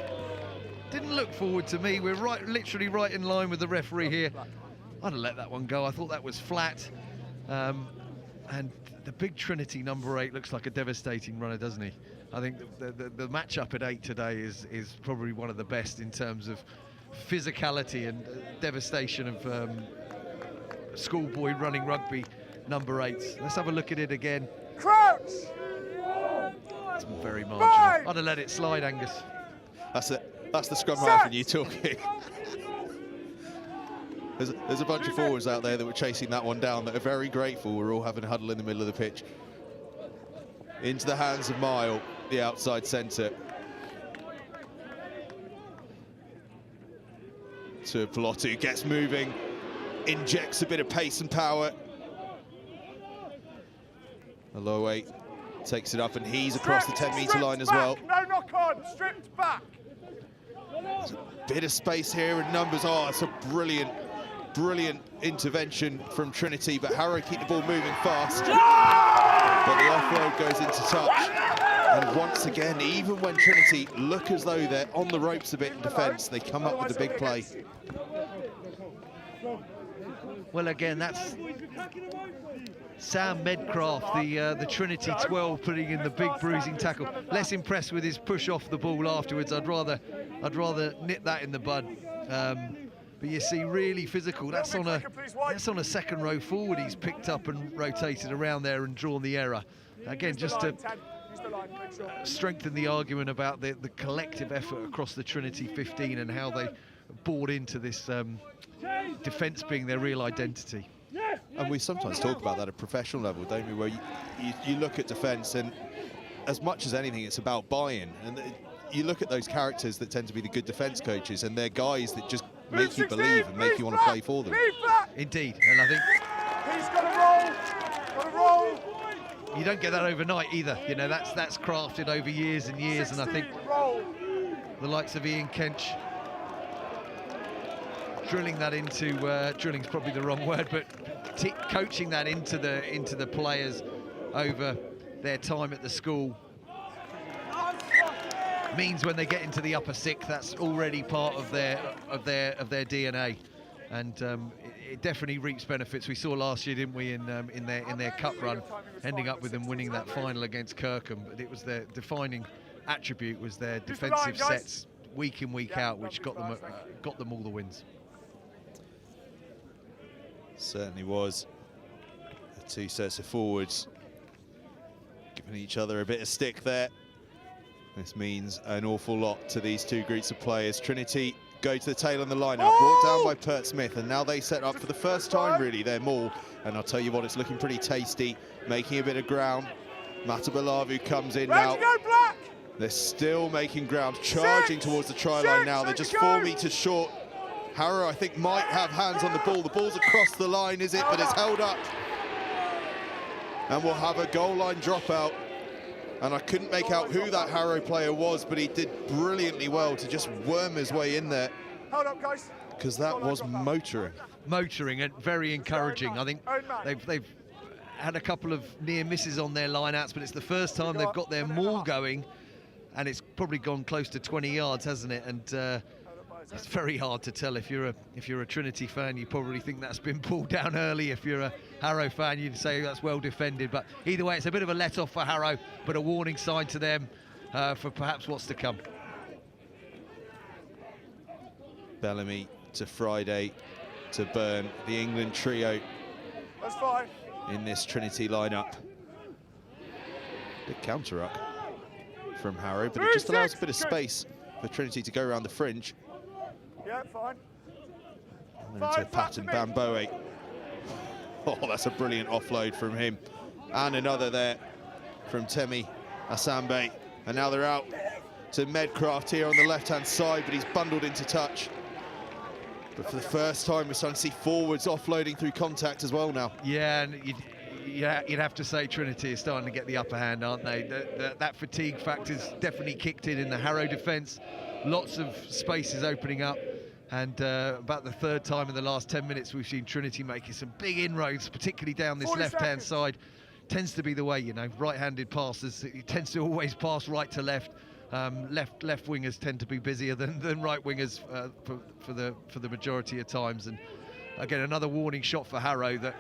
S7: Didn't look forward to me. We're literally right in line with the referee here. I'd have let that one go. I thought that was flat. And the big Trinity #8 looks like a devastating runner, doesn't he? I think the matchup at 8 today is probably one of the best in terms of physicality and devastation of schoolboy running rugby #8s. Let's have a look at it again.
S4: Crouch!
S7: It's very marginal. I'd have let it slide, Angus.
S6: That's the scrum half and you talking. There's a bunch of forwards out there that were chasing that one down that are very grateful we're all having a huddle in the middle of the pitch. Into the hands of Mile, the outside centre. To Pelotu, gets moving, injects a bit of pace and power. Aloe takes it up and he's across the 10-metre line as well.
S4: No knock on, stripped back.
S6: There's a bit of space here and numbers. Oh, it's a brilliant intervention from Trinity, but Harrow keep the ball moving fast. But the offload goes into touch. And once again, even when Trinity look as though they're on the ropes a bit in defence, they come up with the big play.
S7: Well, again, that's Sam Medcraft, the Trinity 12, putting in the big bruising tackle. Less impressed with his push off the ball afterwards. I'd rather nip that in the bud. But you see, really physical. That's on a second row forward. He's picked up and rotated around there and drawn the error. Again, just to strengthen the argument about the collective effort across the Trinity 15 and how they bought into this defence being their real identity.
S6: And we sometimes talk about that at professional level, don't we, where you look at defence and as much as anything it's about buy-in, and you look at those characters that tend to be the good defence coaches and they're guys that just make you believe and make you want to play for them.
S7: Indeed, and I think
S4: he's got a roll.
S7: You don't get that overnight either. You know, that's crafted over years and years, and I think the likes of Ian Kench drilling that into, drilling's probably the wrong word, but coaching that into the players over their time at the school means when they get into the upper sixth, that's already part of their DNA, and it definitely reaps benefits. We saw last year, didn't we, in their cup run, ending up with them winning that final against Kirkham. But it was their defining attribute was their defensive sets week in, week out, which got them all the wins.
S6: Certainly was. The two sets of forwards giving each other a bit of stick there. This means an awful lot to these two groups of players. Trinity go to the tail on the line now, brought down by Pert Smith, and now they set up for the first time really their maul, and I'll tell you what, it's looking pretty tasty, making a bit of ground. Matabalavu comes in now. They're still making ground, charging towards the try line now. They're just 4 meters short. Harrow, I think, might have hands on the ball. The ball's across the line, is it? But it's held up. And we'll have a goal line dropout. And I couldn't make out who that Harrow player was, but he did brilliantly well to just worm his way in there.
S4: Hold up, guys.
S6: Because that was motoring.
S7: Motoring and very encouraging. I think they've had a couple of near misses on their line-outs, but it's the first time they've got their maul going, and it's probably gone close to 20 yards, hasn't it? And it's very hard to tell. If you're a Trinity fan, you probably think that's been pulled down early. If you're a Harrow fan, you'd say that's well defended. But either way, it's a bit of a let-off for Harrow, but a warning sign to them for perhaps what's to come.
S6: Bellamy to Friday to Byrne, the England trio.
S4: That's fine.
S6: In this Trinity lineup. Big counter-up from Harrow, but it just allows a bit of space for Trinity to go around the fringe.
S4: Yeah, fine.
S6: And then to Patton Bamboe. Oh, that's a brilliant offload from him. And another there from Temi Asambe. And now they're out to Medcraft here on the left-hand side, but he's bundled into touch. But for the first time, we're starting to see forwards offloading through contact as well now.
S7: Yeah, and you'd have to say Trinity is starting to get the upper hand, aren't they? That fatigue factor's definitely kicked in the Harrow defence. Lots of spaces opening up, and about the third time in the last 10 minutes we've seen Trinity making some big inroads, particularly down this left-hand side. Tends to be the way, you know, right-handed passes. It tends to always pass right to left. Left wingers tend to be busier than right wingers for the majority of times. And again, another warning shot for Harrow that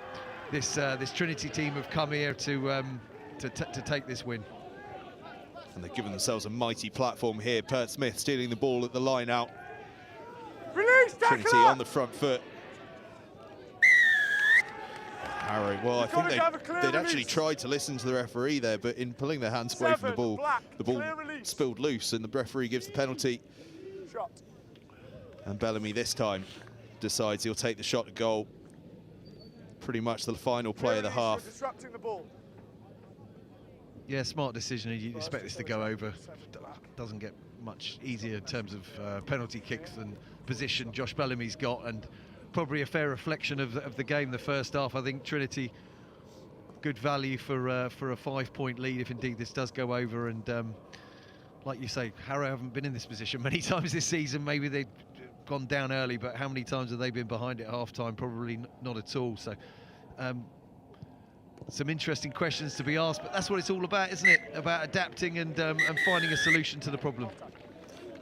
S7: this Trinity team have come here to take this win.
S6: And they've given themselves a mighty platform here. Pert Smith stealing the ball at the line out.
S4: Release,
S6: Trinity on the front foot. Harrow, well, I think they'd actually tried to listen to the referee there, but in pulling their hands away from the ball spilled loose, and the referee gives the penalty.
S4: Shot.
S6: And Bellamy this time decides he'll take the shot at goal. Pretty much the final play of the half.
S4: Disrupting the ball.
S7: Yeah, smart decision. You'd expect this to go over. Doesn't get much easier in terms of penalty kicks and position Josh Bellamy's got, and probably a fair reflection of the game the first half. I think Trinity, good value for a 5-point lead if indeed this does go over. And like you say, Harrow haven't been in this position many times this season. Maybe they've gone down early, but how many times have they been behind at half-time? Probably not at all. So some interesting questions to be asked, but that's what it's all about, isn't it? About adapting and finding a solution to the problem.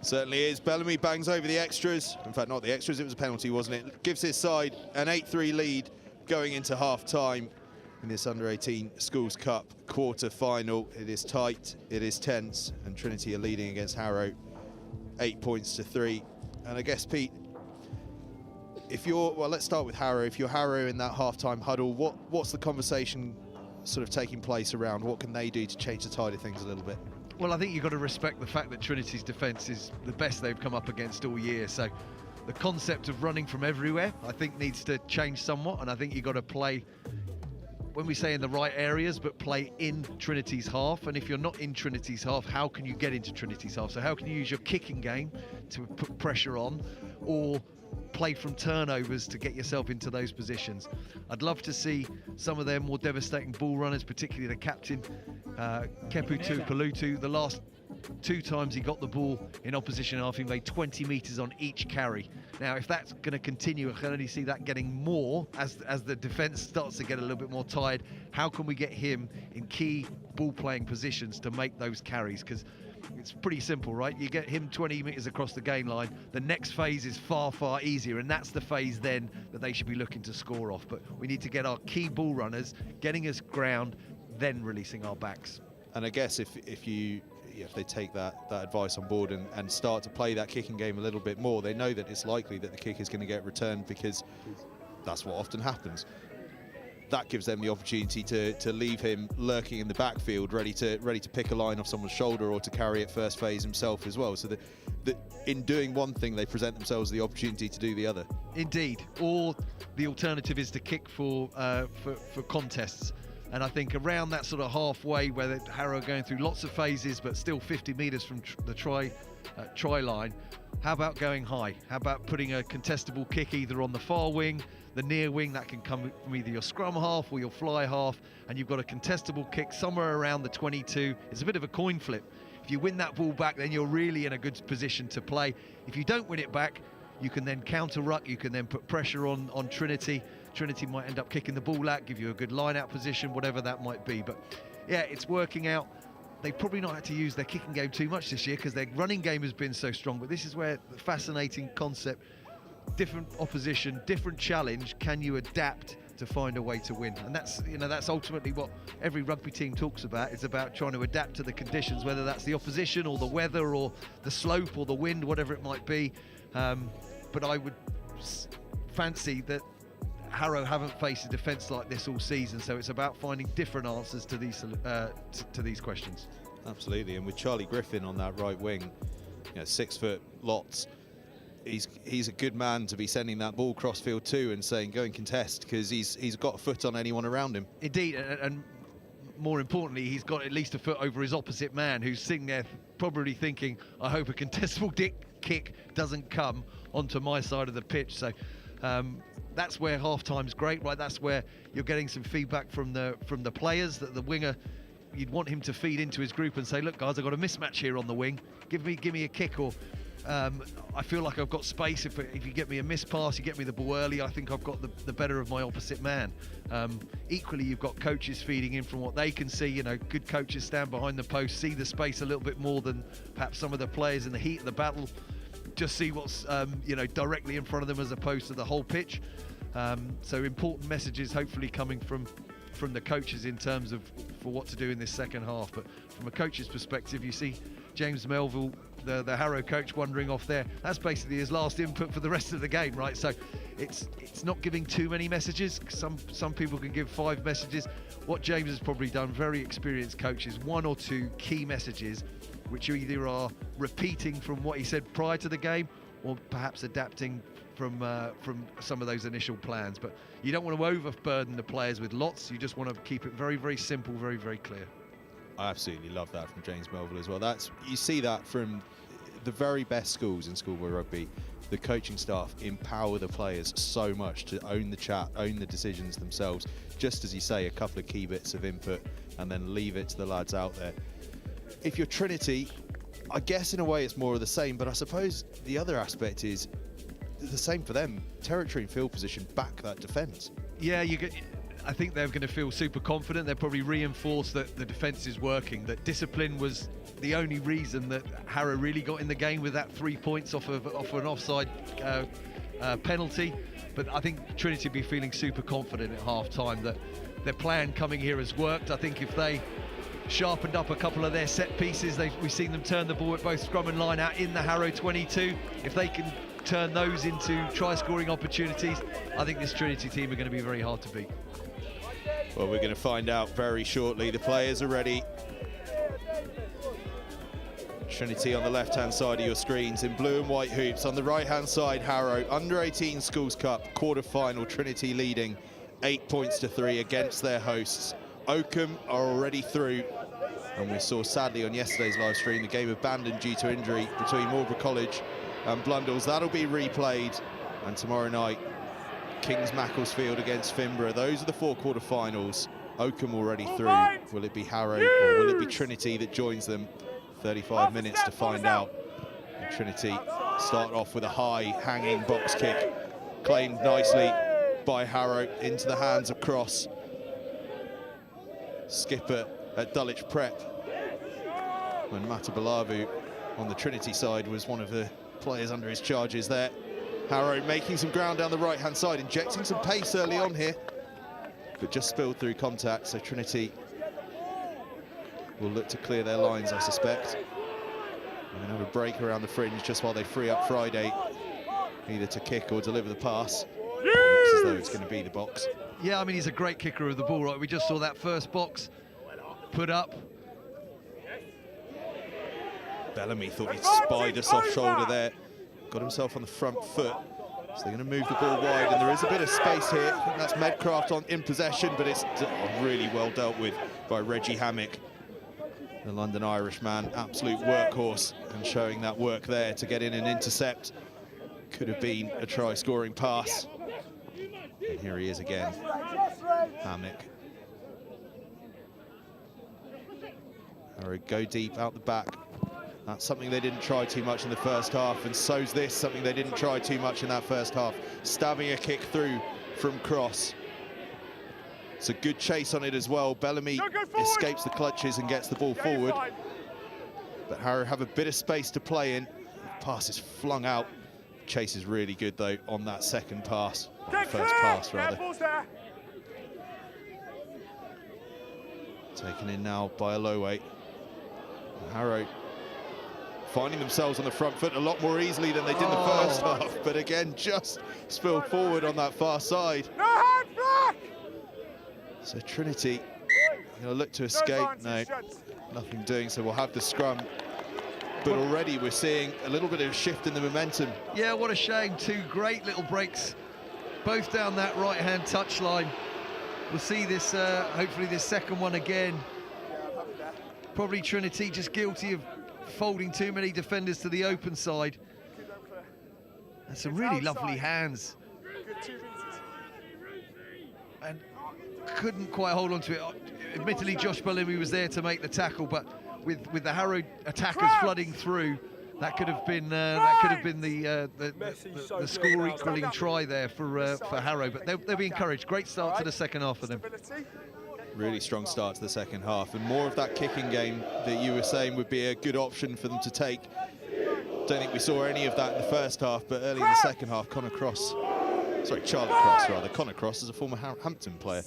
S6: Certainly is. Bellamy bangs over the extras. In fact, not the extras, it was a penalty, wasn't it? Gives his side an 8-3 lead going into half-time in this Under-18 Schools Cup quarter-final. It is tight, it is tense, and Trinity are leading against Harrow 8 points to 3. And I guess, Pete, well, let's start with Harrow. If you're Harrow in that half-time huddle, what's the conversation sort of taking place around? What can they do to change the tide of things a little bit?
S7: Well, I think you've got to respect the fact that Trinity's defence is the best they've come up against all year. So the concept of running from everywhere, I think, needs to change somewhat. And I think you've got to play, when we say in the right areas, but play in Trinity's half. And if you're not in Trinity's half, how can you get into Trinity's half? So how can you use your kicking game to put pressure on, or play from turnovers to get yourself into those positions? I'd love to see some of their more devastating ball runners, particularly the captain, Keputu Palutu. The last 2 times he got the ball in opposition half, he made 20 metres on each carry. Now, if that's going to continue, I can only see that getting more as the defence starts to get a little bit more tired. How can we get him in key ball-playing positions to make those carries? Because it's pretty simple, right? You get him 20 metres across the gain line, the next phase is far, far easier, and that's the phase then that they should be looking to score off. But we need to get our key ball runners, getting us ground, then releasing our backs.
S6: And I guess if they take that advice on board and start to play that kicking game a little bit more, they know that it's likely that the kick is going to get returned, because that's what often happens. That gives them the opportunity to leave him lurking in the backfield, ready to pick a line off someone's shoulder or to carry it first phase himself as well. So that in doing one thing, they present themselves the opportunity to do the other. Indeed.
S7: Or the alternative is to kick for contests. And I think around that sort of halfway where Harrow are going through lots of phases, but still 50 metres from the try line, how about going high? How about putting a contestable kick either on the far wing, the near wing, that can come from either your scrum half or your fly half, and you've got a contestable kick somewhere around the 22. It's a bit of a coin flip. If you win that ball back, then you're really in a good position to play. If you don't win it back, you can then counter ruck, you can then put pressure on Trinity. Trinity might end up kicking the ball out, give you a good line-out position, whatever that might be. But yeah, it's working out. They've probably not had to use their kicking game too much this year because their running game has been so strong. But this is where the fascinating concept, different opposition, different challenge, can you adapt to find a way to win? And that's ultimately what every rugby team talks about. It's about trying to adapt to the conditions, whether that's the opposition or the weather or the slope or the wind, whatever it might be. But I would fancy that Harrow haven't faced a defence like this all season, so it's about finding different answers to these questions.
S6: Absolutely, and with Charlie Griffin on that right wing, 6 foot lots, he's a good man to be sending that ball crossfield to and saying go and contest, because he's got a foot on anyone around him.
S7: Indeed, and more importantly, he's got at least a foot over his opposite man, who's sitting there probably thinking, I hope a contestable kick doesn't come onto my side of the pitch. So that's where half-time's great, right? That's where you're getting some feedback from the players, that the winger, you'd want him to feed into his group and say, look guys, I've got a mismatch here on the wing, give me a kick, or I feel like I've got space. If you get me a miss pass, you get me the ball early, I think I've got the better of my opposite man. Equally, you've got coaches feeding in from what they can see. Good coaches stand behind the post, see the space a little bit more than perhaps some of the players in the heat of the battle, just see what's directly in front of them as opposed to the whole pitch. So important messages hopefully coming from the coaches in terms of for what to do in this second half. But from a coach's perspective, you see James Melville, the Harrow coach, wandering off there. That's basically his last input for the rest of the game, right? So it's not giving too many messages. Some people can give 5 messages. What James has probably done, very experienced coaches, 1 or 2 key messages which either are repeating from what he said prior to the game or perhaps adapting from some of those initial plans. But you don't want to overburden the players with lots. You just want to keep it very, very simple, very, very clear.
S6: I absolutely love that from James Melville as well. You see that from the very best schools in schoolboy rugby. The coaching staff empower the players so much to own the chat, own the decisions themselves. Just as you say, a couple of key bits of input and then leave it to the lads out there. If you're Trinity, I guess in a way it's more of the same, but I suppose the other aspect is the same for them. Territory and field position back that defence.
S7: Yeah, I think they're going to feel super confident. They'll probably reinforce that the defence is working, that discipline was the only reason that Harrow really got in the game with that 3 points off an offside penalty. But I think Trinity will be feeling super confident at half-time that their plan coming here has worked. I think if they sharpened up a couple of their set pieces, we've seen them turn the ball at both scrum and line out in the Harrow 22. If they can turn those into try-scoring opportunities, I think this Trinity team are going to be very hard to beat.
S6: Well, we're going to find out very shortly. The players are ready. Trinity on the left-hand side of your screens in blue and white hoops. On the right-hand side, Harrow, U18 Schools Cup, quarter-final, Trinity leading 8 points to 3 against their hosts. Oakham are already through, and we saw sadly on yesterday's live stream the game abandoned due to injury between Marlborough College and Blundells. That'll be replayed, and tomorrow night Kings Macclesfield against Finborough. Those are the 4 quarter-finals. Oakham already through. Will it be Harrow or will it be Trinity that joins them? 35 minutes to find out. And Trinity Start off with a high hanging box kick, claimed nicely by Harrow into the hands of Cross. Skipper at Dulwich Prep, when Matabalavu on the Trinity side was one of the players under his charges there. Harrow making some ground down the right-hand side, injecting some pace early on here, but just spilled through contact, so Trinity will look to clear their lines, I suspect. We're going to have a break around the fringe just while they free up Friday, either to kick or deliver the pass. Looks as though it's going to be the box.
S7: Yeah, I mean, he's a great kicker of the ball, right? We just saw that first box put up.
S6: Bellamy thought he'd spied a soft shoulder there, got himself on the front foot, so they're going to move the ball wide, and there is a bit of space here. I think that's Medcraft in possession, but it's really well dealt with by Reggie Hammock, the London Irishman, absolute workhorse, and showing that work there to get in and intercept. Could have been a try-scoring pass. And here he is again, Hammock. Harrow go deep out the back. That's something they didn't try too much in the first half, and so's this, something they didn't try too much in that first half. Stabbing a kick through from Cross. It's a good chase on it as well. Bellamy escapes the clutches and gets the ball forward. But Harrow have a bit of space to play in. The pass is flung out. Chase is really good though on that second pass. First pass rather. Taken in now by a low weight. Harrow finding themselves on the front foot a lot more easily than they did in the first half, but again just spilled forward on that far side. So Trinity, you know, look to escape. No, nothing doing, so we'll have the scrum. But already we're seeing a little bit of a shift in the momentum.
S7: Yeah, what a shame. Two great little breaks, both down that right-hand touchline. We'll see this, hopefully this second one again. Probably Trinity just guilty of folding too many defenders to the open side. And some really lovely hands. And couldn't quite hold on to it. Admittedly, Josh Bellamy was there to make the tackle, but with the Harrow attackers flooding through, that could have been the score equaling try there for Harrow. But they'll be encouraged. Great start to the second half for them.
S6: Really strong start to the second half, and more of that kicking game that you were saying would be a good option for them to take. Don't think we saw any of that in the first half, but early in the second half, Charlie Cross rather. Connor Cross is a former Hampton player.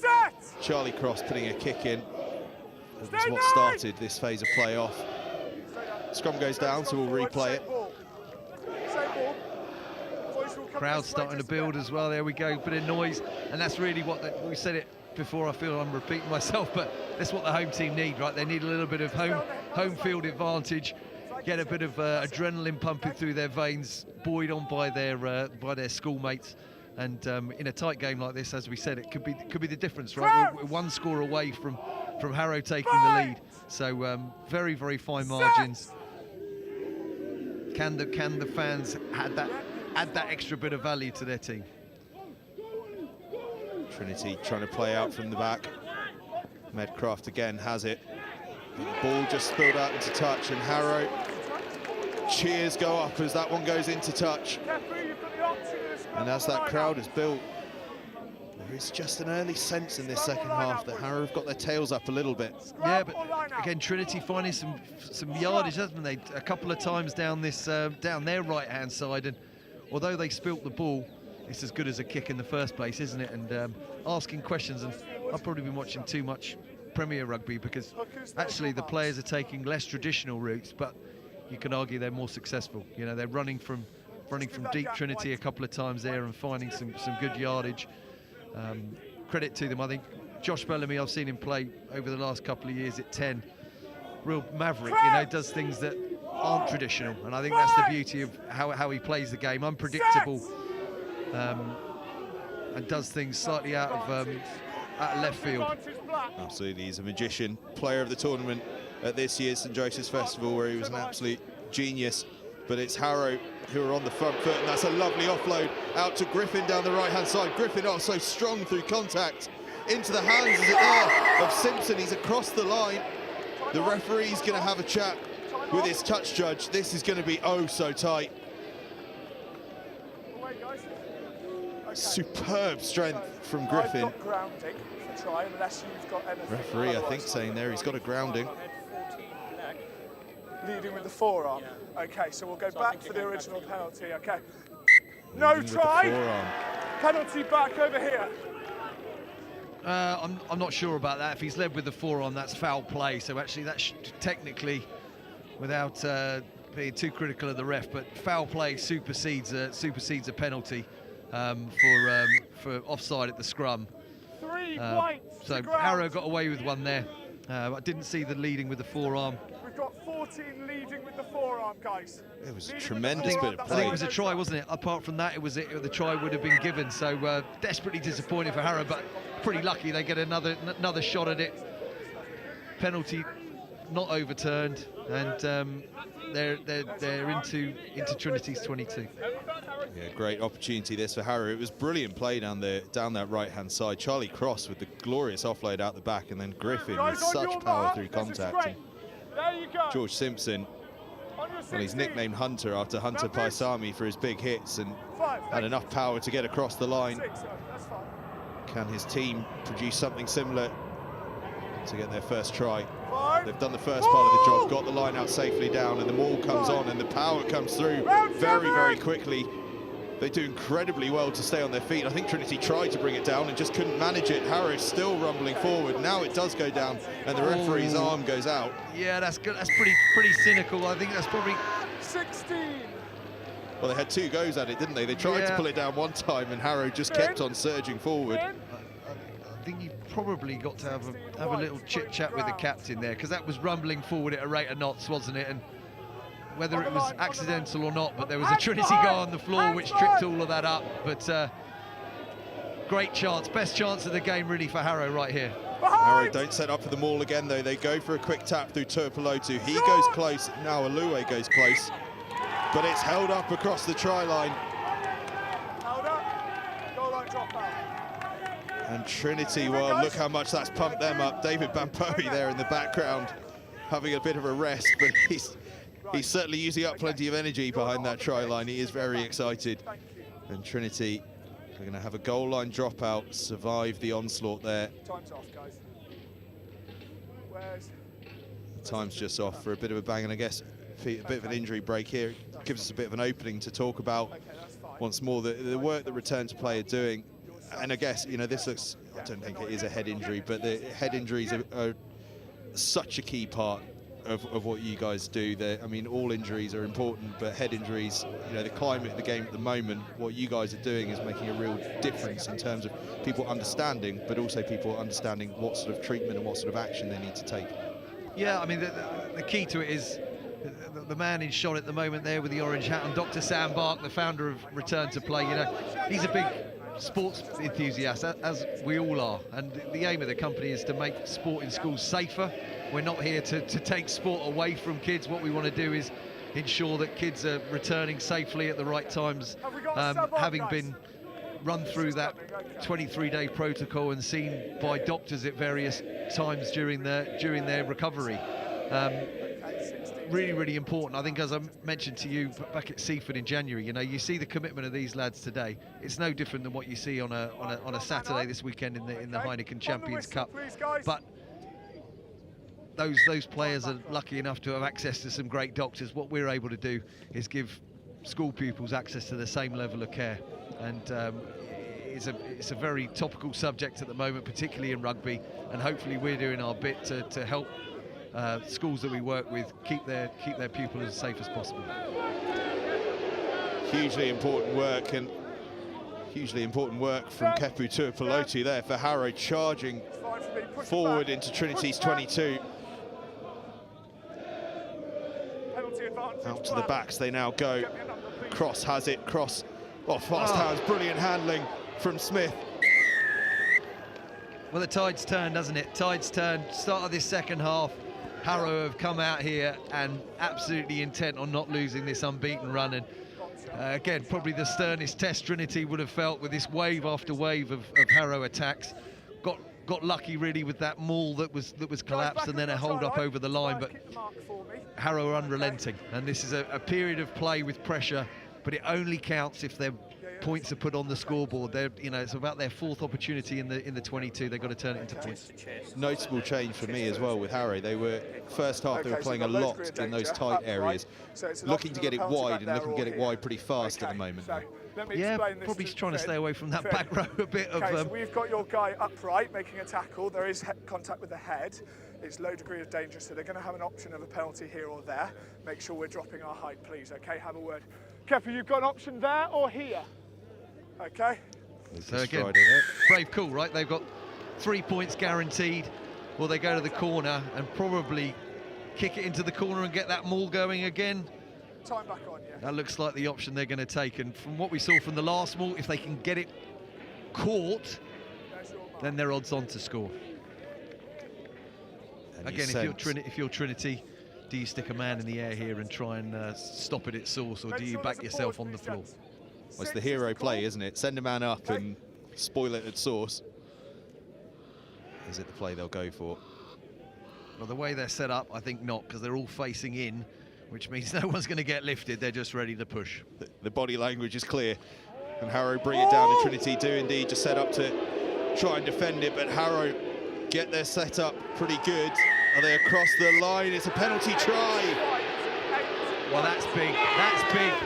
S6: Charlie Cross putting a kick in. That was what started this phase of play off. Scrum goes down, so we'll replay it.
S7: Crowd starting to build as well. There we go, bit of noise, and that's really what we said it before. I feel I'm repeating myself, but that's what the home team need, right? They need a little bit of home field advantage, get a bit of adrenaline pumping through their veins, buoyed on by their schoolmates. And in a tight game like this, as we said, it could be the difference, right? We're one score away from Harrow taking the lead. So very, very fine margins. Can the fans add that extra bit of value to their team?
S6: Trinity trying to play out from the back. Medcraft again has it. The ball just spilled out into touch, and Harrow cheers go up as that one goes into touch. And as that crowd is built, there is just an early sense in this second half that Harrow have got their tails up a little bit.
S7: Yeah, but again, Trinity finding some yardage, hasn't they? A couple of times down this down their right-hand side, and although they spilt the ball, it's as good as a kick in the first place, isn't it? And asking questions, and I've probably been watching too much Premier Rugby because actually the players are taking less traditional routes, but you can argue they're more successful. You know, they're running from deep Trinity a couple of times there and finding some good yardage. Credit to them. I think Josh Bellamy, I've seen him play over the last couple of years at 10. Real maverick, you know, does things that aren't traditional, and I think that's the beauty of how he plays the game. Unpredictable, and does things slightly out of left field.
S6: Absolutely, he's a magician. Player of the tournament at this year's St Joseph's Festival, where he was an absolute genius. But it's Harrow who are on the front foot, and that's a lovely offload out to Griffin down the right-hand side. Griffin also strong through contact into the hands, as it are, of Simpson. He's across the line. The referee's going to have a chat with his touch judge. This is going to be oh so tight.
S4: guys. Okay.
S6: Superb strength from
S4: I've
S6: Griffin.
S4: got grounding for try, unless you've got anything.
S6: Referee, I think,
S4: otherwise.
S6: saying there he's got a grounding.
S4: Leading with the forearm. Okay, so we'll go back for the original penalty. Okay. No
S6: Leading with the
S4: try.
S6: forearm.
S4: Penalty back over here.
S7: I'm not sure about that. If he's led with the forearm, that's foul play. So actually, that technically, without being too critical of the ref, but foul play supersedes a penalty for offside at the scrum.
S4: 3 points.
S7: So Harrow got away with one there. I didn't see the leading with the forearm.
S4: We've got 14 leading with the forearm, guys.
S6: It was a
S4: Leading
S6: tremendous
S4: with the
S6: bit of
S4: forearm,
S7: I think it
S6: play.
S7: was a try, wasn't it? Apart from that, the try would have been given. So desperately disappointing for Harrow, but pretty lucky they get another shot at it. Penalty not overturned, and they're into Trinity's 22.
S6: Yeah, great opportunity this for Harrow. It was brilliant play down that right-hand side. Charlie Cross with the glorious offload out the back, and then Griffin with
S4: Guys, on
S6: such
S4: your
S6: power
S4: mark,
S6: through
S4: this is
S6: contact.
S4: great. There you go.
S6: George Simpson,
S4: On your
S6: well, he's
S4: 16.
S6: nicknamed Hunter after Hunter
S4: Grab this.
S6: Paisami for his big hits, and
S4: 5.
S6: had enough power to get across the line.
S4: 6. That's fine.
S6: Can his team produce something similar to get their first try?
S4: 5.
S6: They've done the first part of the job, got the line out safely down, and the maul comes on, and the power comes through very, very quickly. They do incredibly well to stay on their feet. I think Trinity tried to bring it down and just couldn't manage it. Harrow's still rumbling forward. Now it does go down, and the referee's arm goes out.
S7: Yeah, that's good. That's pretty cynical. I think that's probably
S4: 16.
S6: Well, they had 2 goes at it, didn't they? They tried to pull it down one time, and Harrow just kept on surging forward.
S7: I think you've probably got to have a little chit chat with the captain there, because that was rumbling forward at a rate of knots, wasn't it? And whether it was accidental or not, but there was a Trinity guy on the floor which tripped all of that up. But great chance, best chance of the game really for Harrow right here.
S6: Harrow don't set up for the maul again though. They go for a quick tap through Tuipulotu. He goes close. Now Alue goes close, but it's held up across the try line.
S4: Held up. Goal line drop out.
S6: And Trinity, well, look how much that's pumped them up. David Bampoe there in the background, having a bit of a rest, but he's certainly using up plenty of energy behind that try line. He is very excited. And Trinity are going to have a goal line dropout, survive the onslaught there.
S4: Time's off, guys. Where's...
S6: Time's just off for a bit of a bang, and I guess a bit of an injury break here. It gives us a bit of an opening to talk about once more the work that return to play are doing. And I guess, you know, this looks, I don't think it is a head injury, but the head injuries are such a key part of what you guys do. I mean, all injuries are important, but head injuries, you know, the climate of the game at the moment, what you guys are doing is making a real difference in terms of people understanding, but also people understanding what sort of treatment and what sort of action they need to take.
S7: Yeah, I mean, the key to it is the man in shot at the moment there with the orange hat on, Dr. Sam Bark, the founder of Return to Play. You know, he's a big sports enthusiast, as we all are, and the aim of the company is to make sport in schools safer. We're not here to take sport away from kids. What we want to do is ensure that kids are returning safely at the right times, having been run through that 23-day protocol and seen by doctors at various times during their recovery. Really, really important. I think, as I mentioned to you back at Seaford in January, you know, you see the commitment of these lads today. It's no different than what you see on a Saturday this weekend in the Heineken Champions Cup. But those players are lucky enough to have access to some great doctors. What we're able to do is give school pupils access to the same level of care, and it's a very topical subject at the moment, particularly in rugby, and hopefully we're doing our bit to help schools that we work with keep their pupils as safe as possible.
S6: Hugely important work, and hugely important work from Kepu Tuipulotu there for Harrow, charging forward into Trinity's 22. Out to the backs they now go. Cross has it. Cross off fast hands. Brilliant handling from Smith.
S7: Well, the tide's turned, hasn't it? Tide's turned. Start of this second half, Harrow have come out here and absolutely intent on not losing this unbeaten run. And again, probably the sternest test Trinity would have felt with this wave after wave of Harrow attacks. Got lucky really with that maul that was collapsed, and then a hold up over the line. But Harrow are unrelenting, and this is a period of play with pressure, but it only counts if they're points are put on the scoreboard. They're, you know, it's about their 4th opportunity in the 22. They've got to turn it into points.
S6: Notable change for me as well with Harrow. They were, first half, they were playing a lot in those tight areas, looking to get it wide and looking to get it wide pretty fast at the moment.
S7: Yeah, probably trying to stay away from that back row a bit of...
S4: so we've got your guy upright making a tackle. There is contact with the head. It's low degree of danger, so they're going to have an option of a penalty here or there. Make sure we're dropping our height, please. Okay, have a word. Kepa, you've got an option there or here. Okay.
S7: So again, brave call, right? They've got 3 points guaranteed. Well, they go to the corner and probably kick it into the corner and get that maul going again.
S4: Time back on, yeah.
S7: That looks like the option they're going to take. And from what we saw from the last maul, if they can get it caught, then they're odds on to score. And again, if you're Trinity, do you stick a man in the air here and try and stop it at source, or do you back yourself on the floor?
S6: Well, it's the hero play, isn't it? Send a man up and spoil it at source. Is it the play they'll go for?
S7: Well, the way they're set up, I think not, because they're all facing in, which means no one's going to get lifted. They're just ready to push.
S6: The body language is clear. And Harrow bring it down, and Trinity do indeed just set up to try and defend it, but Harrow get their setup pretty good. Are they across the line? It's a penalty try.
S7: Well, that's big,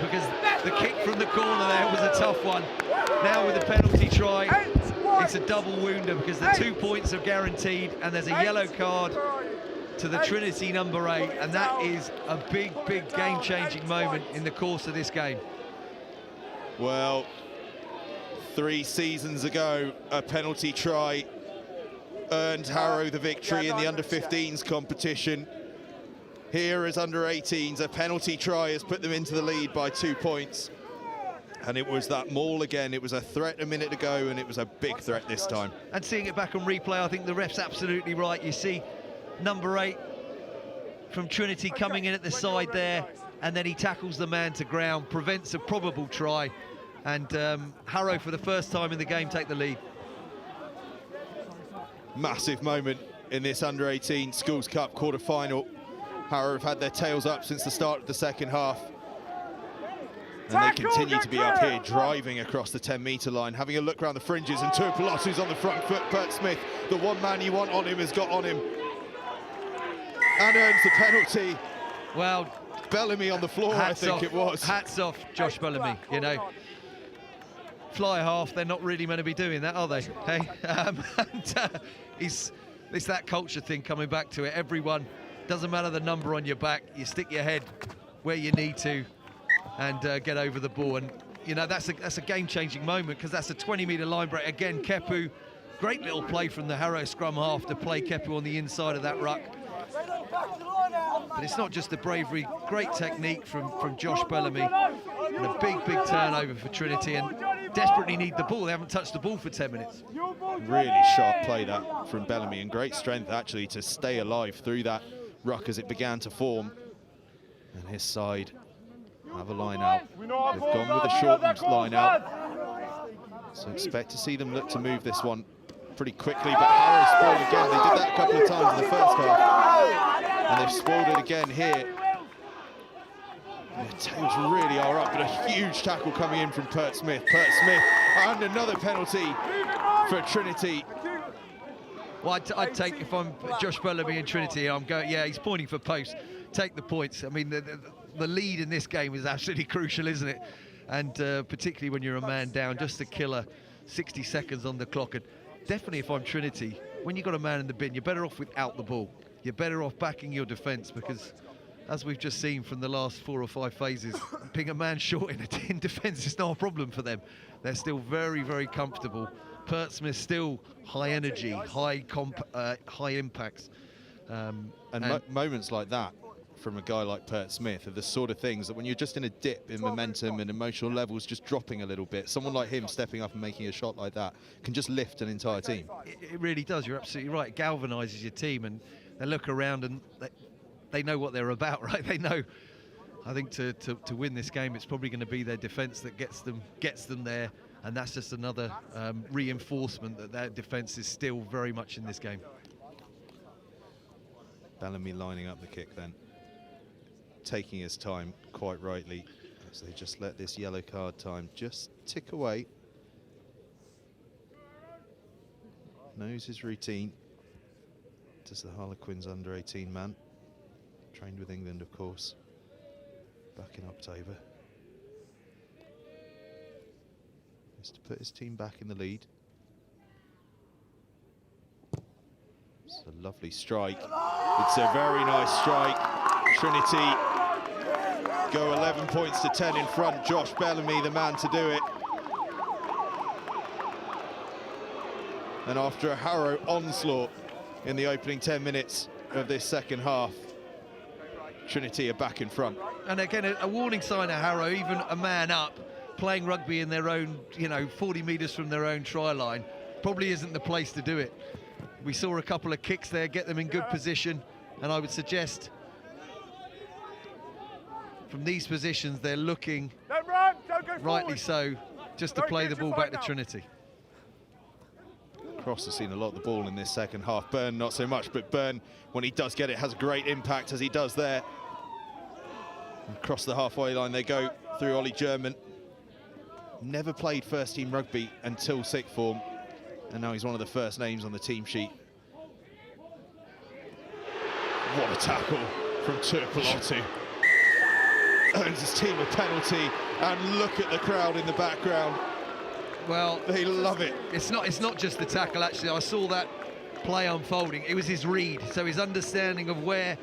S7: because the kick from the corner there was a tough one. Now with the penalty try, it's a double wounder because the 2 points are guaranteed, and there's a yellow card to the Trinity number 8, and that is a big game-changing moment in the course of this game.
S6: Well, 3 seasons ago, a penalty try earned Harrow the victory in the under-15s competition. Here as under-18s, a penalty try has put them into the lead by 2 points. And it was that maul again. It was a threat a minute ago, and it was a big threat this time.
S7: And seeing it back on replay, I think the ref's absolutely right. You see number 8 from Trinity coming in at the side there, and then he tackles the man to ground, prevents a probable try, and Harrow, for the first time in the game, take the lead.
S6: Massive moment in this under-18 Schools Cup quarter-final. Harrow have had their tails up since the start of the second half. And they continue to be up here, driving across the 10-metre line, having a look around the fringes, and Tuipulotu's on the front foot. Bert Smith, the one man you want on him, has got on him. And earns the penalty.
S7: Well,
S6: Bellamy on the floor, I think it was.
S7: Hats off, Josh Bellamy, you know. Fly half, they're not really meant to be doing that, are they? Hey, it's that culture thing coming back to it. Everyone, doesn't matter the number on your back, you stick your head where you need to and get over the ball. And you know, that's a game-changing moment, because that's a 20-metre line break. Again, Kepu, great little play from the Harrow scrum half to play Kepu on the inside of that ruck. But it's not just the bravery, great technique from Josh Bellamy, and a big turnover for Trinity, and desperately need the ball. They haven't touched the ball for 10 minutes.
S6: Really sharp play that from Bellamy, and great strength actually to stay alive through that ruck as it began to form. And his side have a line out. They've gone with a shortened line out. So expect to see them look to move this one pretty quickly, but Harrow spoiled again. They did that a couple of times in the first half, and they've spoiled it again here. Their tails really are up, but a huge tackle coming in from Bert Smith. Bert Smith, and another penalty for Trinity.
S7: Well, I'd take, if I'm Josh Bellamy and Trinity, I'm going, yeah, he's pointing for post. Take the points. I mean, the lead in this game is absolutely crucial, isn't it? And particularly when you're a man down, just to kill 60 seconds on the clock. And definitely, if I'm Trinity, when you've got a man in the bin, you're better off without the ball. You're better off backing your defence, because as we've just seen from the last 4 or 5 phases, being a man short in defence is not a problem for them. They're still very comfortable. Bert Smith still high energy, high impacts.
S6: And moments like that from a guy like Bert Smith are the sort of things that when you're just in a dip in momentum and emotional levels just dropping a little bit, someone like him stepping up and making a shot like that can just lift an entire team.
S7: It really does, you're absolutely right. It galvanises your team, and they look around and they know what they're about, right? They know, I think to win this game, it's probably going to be their defence that gets them there, and that's just another reinforcement that their defence is still very much in this game.
S6: Bellamy lining up the kick then, taking his time quite rightly. as they just let this yellow card time just tick away. Knows his routine. Does the Harlequins under 18 man. Trained with England, of course, back in October. Is to put his team back in the lead. It's a lovely strike. It's a very nice strike. Trinity go 11 points to 10 in front. Josh Bellamy, the man to do it. And after a Harrow onslaught in the opening 10 minutes of this second half, Trinity are back in front.
S7: And again, a warning sign of Harrow, even a man up, playing rugby in their own, 40 metres from their own try line, probably isn't the place to do it. We saw a couple of kicks there, get them in good position, and I would suggest from these positions they're looking, rightly so, just to play the ball back to Trinity.
S6: Cross has seen a lot of the ball in this second half. Byrne not so much, but Byrne, when he does get it, has a great impact as he does there. Across the halfway line they go through Ollie German. Never played first team rugby until sixth form, and now he's one of the first names on the team sheet. What a tackle from Tuipulotu. Earns his team a penalty, and look at the crowd in the background.
S7: Well,
S6: they love it.
S7: It's not just the tackle, actually. I saw that play unfolding. It was his read, so his understanding of where,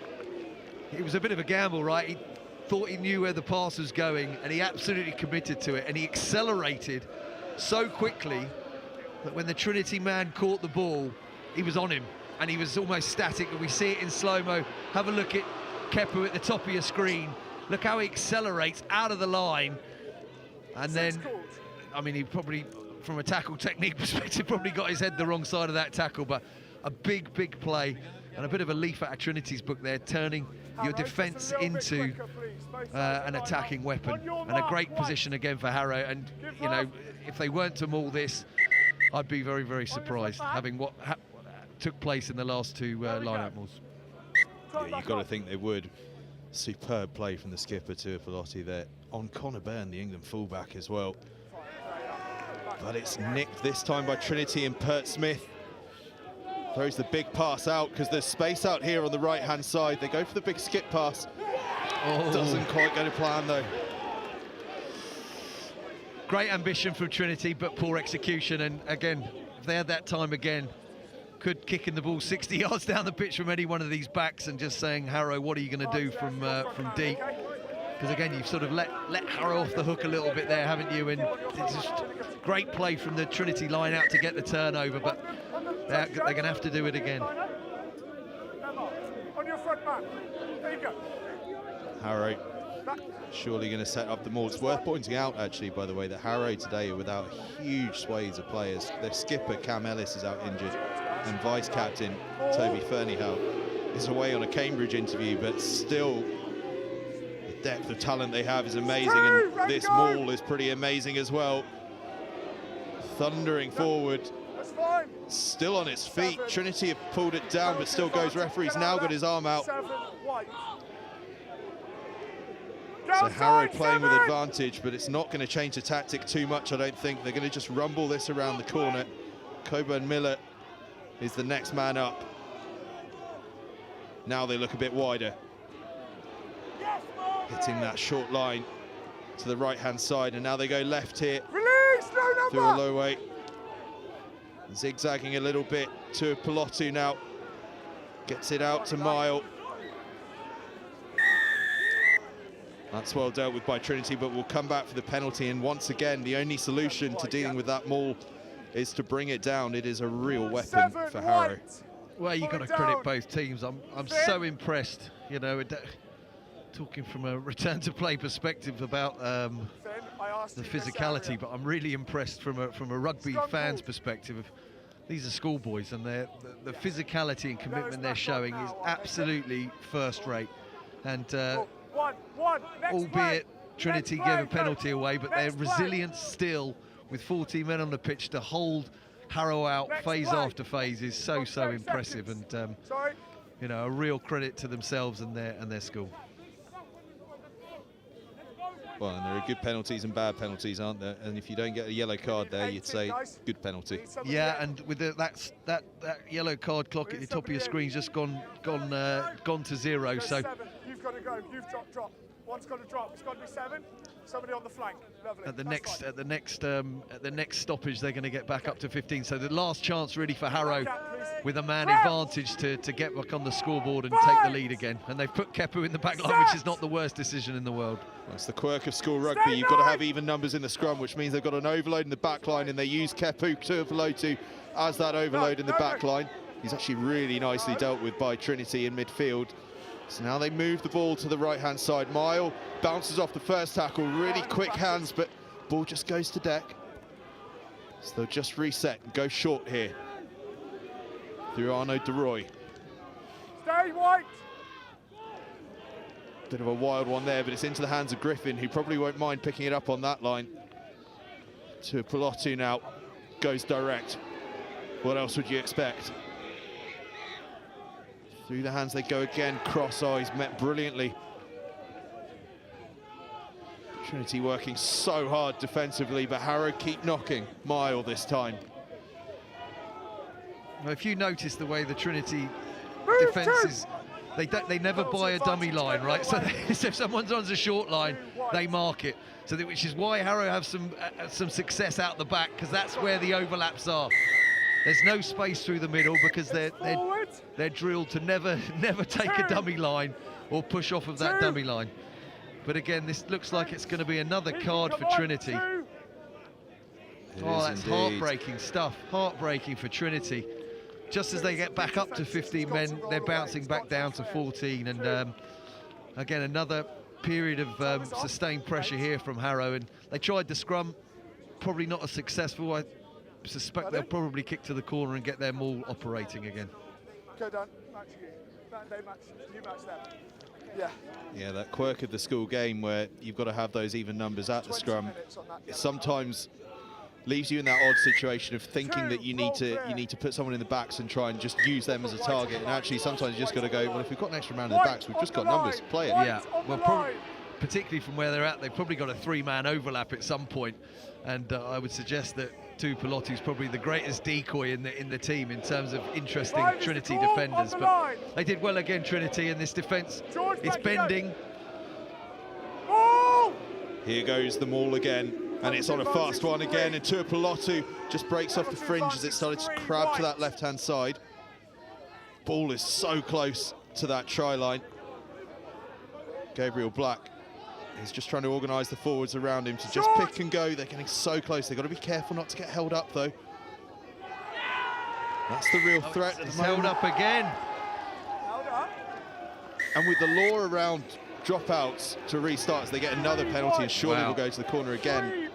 S7: it was a bit of a gamble, right? He thought he knew where the pass was going, and he absolutely committed to it, and he accelerated so quickly that when the Trinity man caught the ball, he was on him, and he was almost static, and we see it in slow-mo. Have a look at Kepu at the top of your screen. Look how he accelerates out of the line, and then, I mean, he probably, from a tackle technique perspective, probably got his head the wrong side of that tackle, but a big, big play, and a bit of a leaf out of Trinity's book there, turning your defence into an attacking weapon, and a great position again for Harrow. And if they weren't to maul this, I'd be very, very surprised, having what took place in the last two line-out mauls.
S6: Yeah, you've got to think they would. Superb play from the skipper Tuipulotu there on Connor Byrne, the England fullback as well. But it's nicked this time by Trinity, and Pert Smith throws the big pass out because there's space out here on the right-hand side. They go for the big skip pass. Oh. Doesn't quite go to plan, though.
S7: Great ambition from Trinity, but poor execution. And again, if they had that time again, could kick in the ball 60 yards down the pitch from any one of these backs and just saying, Harrow, what are you going to do from deep? Because again, you've sort of let Harrow off the hook a little bit there, haven't you? And it's just great play from the Trinity line out to get the turnover, but they're going to have to do it again.
S4: On your front man. There you go.
S6: Harrow surely going to set up the maul. It's worth pointing out, actually, by the way, that Harrow today are without huge swathes of players. Their skipper, Cam Ellis, is out injured, and vice-captain, Toby Fernyhough, is away on a Cambridge interview, but still, the depth of talent they have is amazing, and this maul is pretty amazing as well. Thundering forward, still on its feet. Trinity have pulled it down, but still goes. Referee's now got his arm out. So Harrow playing with advantage, but it's not going to change the tactic too much, I don't think. They're going to just rumble this around the corner. Coburn Miller is the next man up. Now they look a bit wider. Hitting that short line to the right-hand side, and now they go left here. Through a low weight. Zigzagging a little bit to Tuipulotu now. Gets it out to Mile. That's well dealt with by Trinity, but we'll come back for the penalty. And once again, the only solution to dealing with that maul is to bring it down. It is a real weapon for Harrow.
S7: Well, you've got to credit both teams. I'm so impressed, talking from a return to play perspective about the physicality, but I'm really impressed from a rugby fan's perspective. These are schoolboys, and the physicality and commitment they're showing is absolutely first rate. And albeit Trinity gave a penalty away, but their resilience still, with 14 men on the pitch, to hold Harrow out phase after phase is so impressive, and a real credit to themselves and their school.
S6: Well, and there are good penalties and bad penalties, aren't there? And if you don't get a yellow card there, you'd say good penalty.
S7: Yeah, and with that yellow card clock at the top of your screen's just gone to 0. So
S4: You've got to go. You've drop. One's got to drop. It's got to be 7. Somebody on the flank. Lovely.
S7: At the next stoppage, they're going to get back up to 15. So the last chance really for Harrow, with a man advantage to get back on the scoreboard and take the lead again. And they've put Kepu in the back line, which is not the worst decision in the world.
S6: That's the quirk of school rugby. You've got to have even numbers in the scrum, which means they've got an overload in the back line, and they use Kepu Tuapolotu as that overload in the back line. He's actually really nicely dealt with by Trinity in midfield. So now they move the ball to the right-hand side. Mile bounces off the first tackle, really quick hands, but ball just goes to deck. So they'll just reset and go short here through Arnaud de Roy.
S4: Stay white.
S6: Bit of a wild one there, but it's into the hands of Griffin, who probably won't mind picking it up on that line. Tuapolotu now goes direct. What else would you expect? Through the hands they go again, cross eyes met brilliantly. Trinity working so hard defensively, but Harrow keep knocking. Mile this time.
S7: Well, if you notice the way the Trinity defence is, they never buy a dummy line, right? So if someone's on a short line, they mark it. So which is why Harrow have some success out the back, because that's where the overlaps are. There's no space through the middle because they're drilled to never take a dummy line or push off of that dummy line. But again, this looks like it's going to be another card for Trinity. Oh, that's heartbreaking stuff. Heartbreaking for Trinity. Just as they get back up to 15 men, they're bouncing back down to 14. And again, another period of sustained pressure here from Harrow. And they tried the scrum, probably not as successful. I suspect they'll probably kick to the corner and get their maul operating again.
S4: Go down, match you. You match them. Yeah.
S6: Yeah, that quirk of the school game where you've got to have those even numbers at the scrum. It sometimes leaves you in that odd situation of thinking that you need to put someone in the backs and try and just use them as a target. And actually, sometimes you just got to go, well, if we've got an extra man in the backs, we've just got numbers. Play it.
S7: Yeah. Well, particularly from where they're at, they've probably got a 3-man overlap at some point. And I would suggest that Tuapolotu is probably the greatest decoy in the team in terms of interesting Trinity defenders. But they did well again, Trinity, and this defence is bending.
S6: Here goes the maul again, and it's on a fast one again, and Tuapolotu just breaks off the fringe as it started to crab to that left-hand side. Ball is so close to that try line. Gabriel Black is just trying to organise the forwards around him to just pick and go. They're getting so close. They've got to be careful not to get held up, though. That's the real threat at the moment.
S7: Held up again.
S6: And with the law around dropouts to restarts, they get another penalty, and surely will go to the corner again.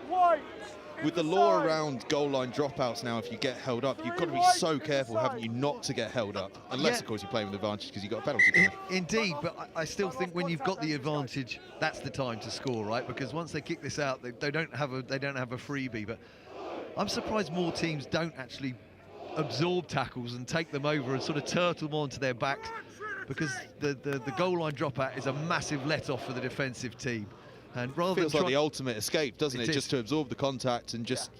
S6: With the law around goal line dropouts now, if you get held up, you've got to be so careful, haven't you, not to get held up. Unless, of course, you're playing with advantage because you've got a penalty.
S7: Indeed, but I still think when you've got the advantage, that's the time to score, right? Because once they kick this out, they don't have a freebie. But I'm surprised more teams don't actually absorb tackles and take them over and sort of turtle them onto their backs, because the goal line dropout is a massive let-off for the defensive team. And rather
S6: feels like the ultimate escape, doesn't it? Just to absorb the contact and just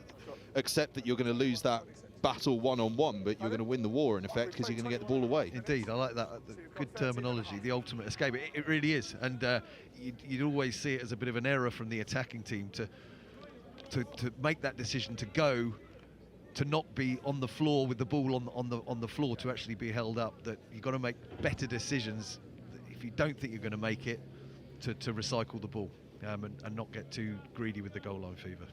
S6: accept that you're going to lose that battle one-on-one, but you're going to win the war in effect because you're going to get the ball away.
S7: Indeed, I like that. Good terminology, the ultimate escape. It really is, and you'd always see it as a bit of an error from the attacking team to make that decision to not be on the floor with the ball on the floor to actually be held up. That you've got to make better decisions if you don't think you're going to make it to recycle the ball. And not get too greedy with the goal line fever.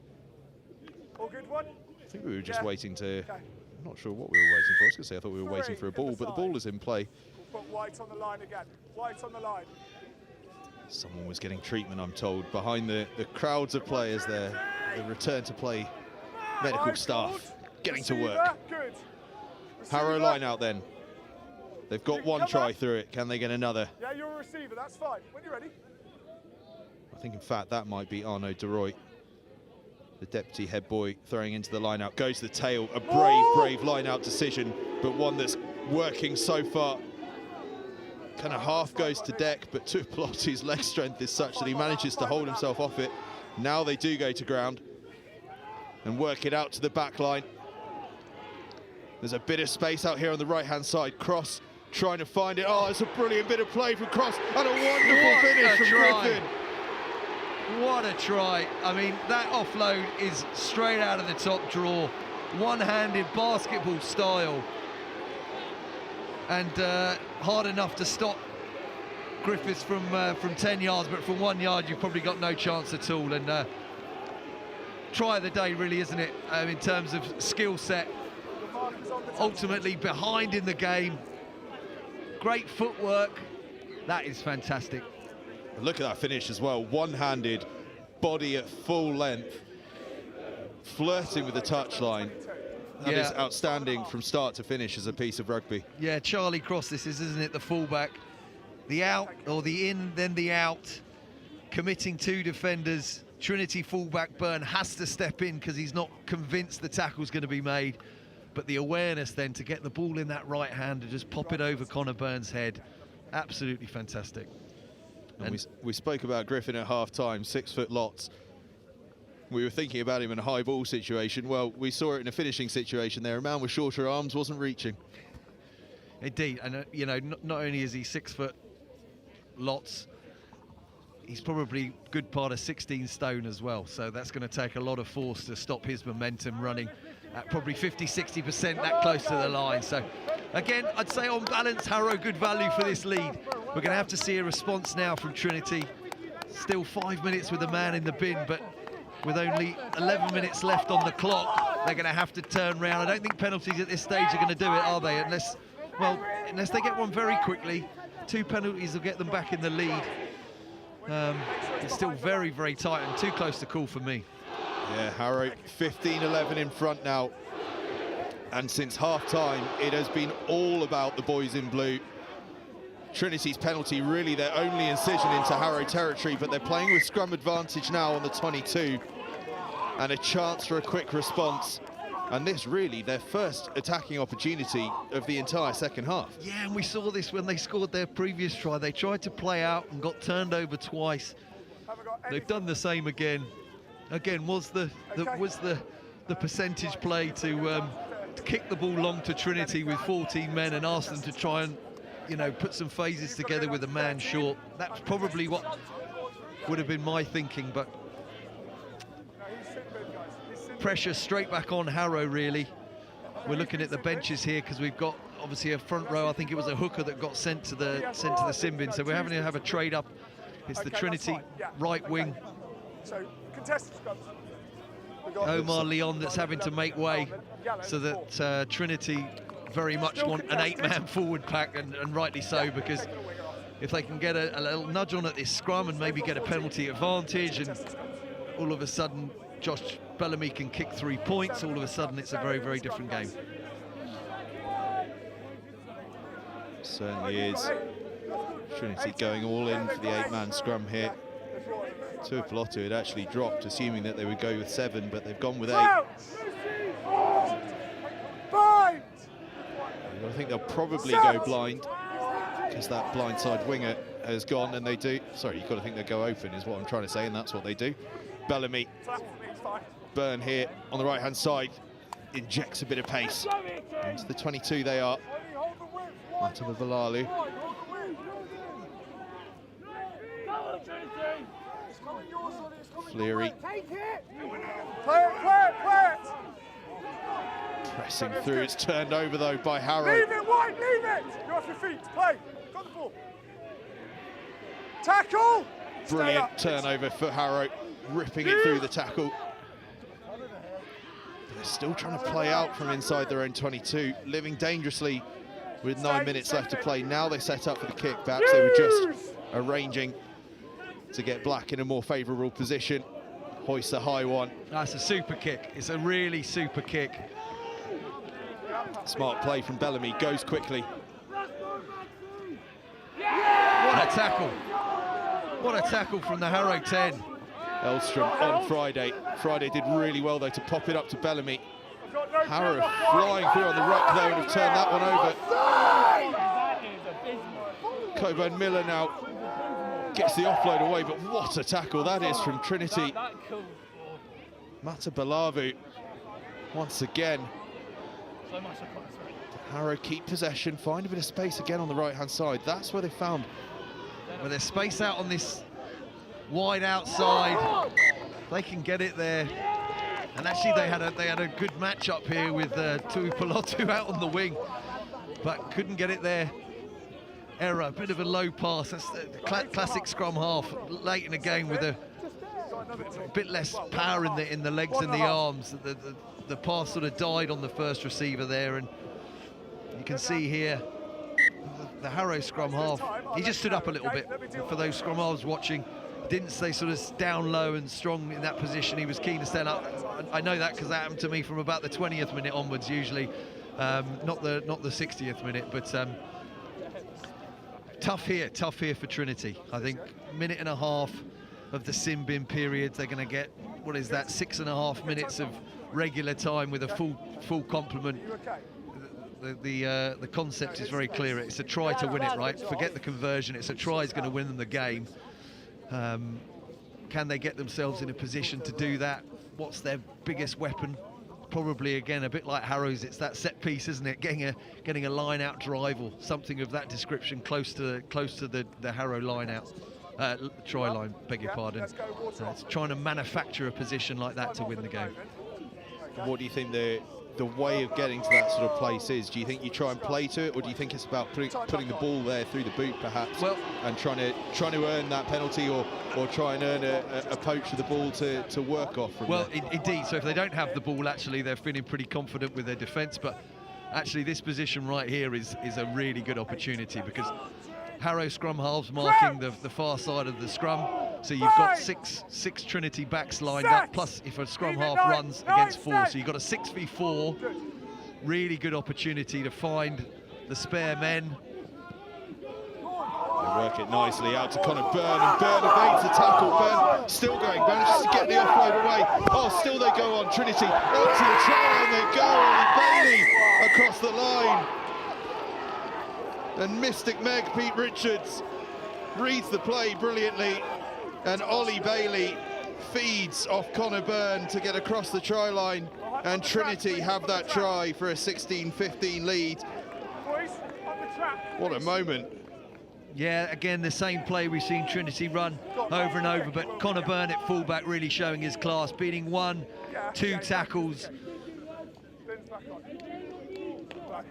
S4: All good one?
S6: I think we were just waiting to... I'm not sure what we were waiting for. I was going to say I thought we were waiting for a ball, but the ball is in play.
S4: We'll put White on the line again. White on the line.
S6: Someone was getting treatment, I'm told, behind the crowds of players there. The return to play medical staff getting to work.
S4: Good.
S6: Harrow line out then. They've got one try through it. Can they get another?
S4: Yeah, you're a receiver. That's fine. When you're ready.
S6: I think, in fact, that might be Arnaud de Roy, the deputy head boy, throwing into the line-out. Goes to the tail. A brave line-out decision, but one that's working so far. Kind of half goes to deck, but Tuapolotu's leg strength is such that he manages to hold himself off it. Now they do go to ground and work it out to the back line. There's a bit of space out here on the right-hand side. Cross trying to find it. Oh, it's a brilliant bit of play from Cross and a wonderful finish from Griffin.
S7: What a try. I mean, that offload is straight out of the top draw. One-handed basketball style. And hard enough to stop Griffiths from 10 yards, but from 1 yard you've probably got no chance at all. And try of the day, really, isn't it, in terms of skill set. Ultimately behind in the game. Great footwork. That is fantastic.
S6: Look at that finish as well. One-handed, body at full length, flirting with the touchline. That is outstanding from start to finish as a piece of rugby.
S7: Yeah, Charlie Cross this is, isn't it, the fullback. The out, or the in, then the out. Committing 2 defenders. Trinity fullback Byrne has to step in because he's not convinced the tackle's going to be made. But the awareness then to get the ball in that right hand and just pop it over Connor Byrne's head. Absolutely fantastic.
S6: And we spoke about Griffin at half-time, 6-foot lots. We were thinking about him in a high ball situation. Well, we saw it in a finishing situation there. A man with shorter arms wasn't reaching.
S7: Indeed, and you know, not only is he 6 foot lots, he's probably a good part of 16 stone as well. So that's going to take a lot of force to stop his momentum running at probably 50–60% that close to the line. So again, I'd say on balance, Harrow good value for this lead. We're going to have to see a response now from Trinity. Still 5 minutes with the man in the bin, but with only 11 minutes left on the clock, they're going to have to turn round. I don't think penalties at this stage are going to do it, are they? Unless they get one very quickly. 2 penalties will get them back in the lead. It's still very, very tight and too close to call for me.
S6: Yeah, Harrow 15-11 in front now. And since half-time, it has been all about the boys in blue. Trinity's penalty really their only incision into Harrow territory, but they're playing with scrum advantage now on the 22 and a chance for a quick response. And this really their first attacking opportunity of the entire second half.
S7: Yeah, and we saw this when they scored their previous try. They tried to play out and got turned over twice. They've done the same again. Again, was the percentage play to kick the ball long to Trinity with 14 men and ask them to try and, you know, put some phases together with a man short. That's probably what would have been my thinking, but pressure straight back on Harrow, really. We're looking at the benches here because we've got obviously a front row. I think it was a hooker that got sent to the sin bin, so we're having to have a trade up. It's the Trinity right wing.
S4: So contested scrums.
S7: Omar Leon that's having to make way so that Trinity very much want an 8-man forward pack, and rightly so, because if they can get a little nudge on at this scrum and maybe get a penalty advantage, and all of a sudden Josh Bellamy can kick 3 points, all of a sudden it's a very, very different game.
S6: Certainly is. Trinity going all in for the 8-man scrum here. Tuipulotu had actually dropped, assuming that they would go with 7, but they've gone with 8. I think they'll probably go blind, because that blindside winger has gone, and they do. Sorry, you've got to think they'll go open, is what I'm trying to say, and that's what they do. Bellamy, Byrne here on the right-hand side, injects a bit of pace. Into the 22 they are. Matama Valalu. Fleary. Pressing through, it's turned over though by Harrow.
S4: Leave it, White, leave it! You're off your feet, play, got the ball. Tackle!
S6: Brilliant turnover for Harrow, ripping it through the tackle. They're still trying to play out from inside their own 22, living dangerously with 9 minutes left to play. Now they set up for the kick, perhaps they were just arranging to get Black in a more favourable position. Hoists a high one.
S7: That's a super kick, it's a really super kick.
S6: Smart play from Bellamy, goes quickly.
S7: What a tackle. What a tackle from the Harrow 10.
S6: Elstrom on Friday. Friday did really well though to pop it up to Bellamy. Harrow flying through on the ruck though and have turned that one over. Coburn Miller now Gets the offload away, but what a tackle that is from Trinity. Mata Balavu, once again. Harrow keep possession, find a bit of space again on the right-hand side. That's where they found.
S7: Well, there's space out on this wide outside. They can get it there. And actually they had a good match up here with Tuipulotu out on the wing, but couldn't get it there. Error, a bit of a low pass. That's the classic scrum half late in the game with a bit less power in the legs and the arms. The pass sort of died on the first receiver there, and you can see here the Harrow scrum half. He just stood up a little bit for those scrum halves watching. Didn't stay sort of down low and strong in that position. He was keen to stand up. I know that because that happened to me from about the 20th minute onwards usually, not the 60th minute, but tough here for Trinity. I think minute and a half of the sin bin period. They're going to get, what is that, 6.5 minutes of regular time with a full complement. The concept is very clear. It's a try to win it, right? Forget the conversion. It's a try is going to win them the game. Can they get themselves in a position to do that? What's their biggest weapon? Probably, again, a bit like Harrow's, it's that set piece, isn't it? Getting a line out drive or something of that description close to the Harrow line out, try line, beg your pardon. It's trying to manufacture a position like that to win the game.
S6: What do you think the way of getting to that sort of place is? Do you think you try and play to it, or do you think it's about putting the ball there through the boot perhaps, and trying to earn that penalty, or try and earn a poach of the ball to work off from there?
S7: Indeed. So if they don't have the ball, actually they're feeling pretty confident with their defence, but actually this position right here is a really good opportunity, because Harrow scrum halves marking the far side of the scrum. So you've got six Trinity backs lined up, plus if a scrum half runs against 4, so you've got a 6v4. Really good opportunity to find the spare men.
S6: They work it nicely out to Connor Byrne, and Byrne evades the tackle. Byrne still going, manages to get the offload away. Oh, still they go on. Trinity onto the try, and they go. Ollie Bailey across the line. And Mystic Meg, Pete Richards, reads the play brilliantly. And Ollie Bailey feeds off Connor Byrne to get across the try line, and Trinity have that try for a 16-15 lead. What a moment.
S7: Yeah, again, the same play we've seen Trinity run over and over, but Connor Byrne at fullback really showing his class, beating 1-2 tackles.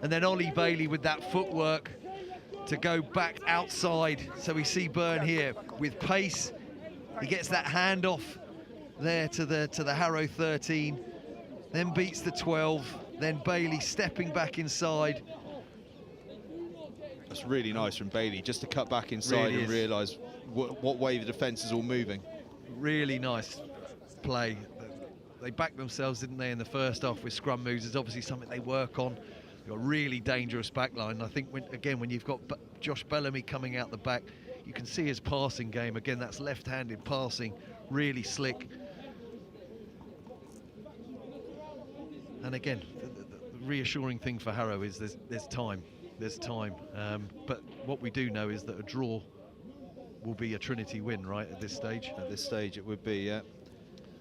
S7: And then Ollie Bailey with that footwork to go back outside. So we see Byrne here with pace. He gets that handoff there to the Harrow 13, then beats the 12, then Bailey stepping back inside.
S6: That's really nice from Bailey, just to cut back inside really and realise what way the defence is all moving. Really nice play. They backed themselves, didn't they, in the first half with scrum moves. It's obviously something they work on. They've got a really dangerous back line. I think, when you've got Josh Bellamy coming out the back, you can see his passing game. Again, that's left-handed passing, really slick. And again, the reassuring thing for Harrow is there's time. There's time. But what we do know is that a draw will be a Trinity win, right, at this stage? At this stage it would be, yeah.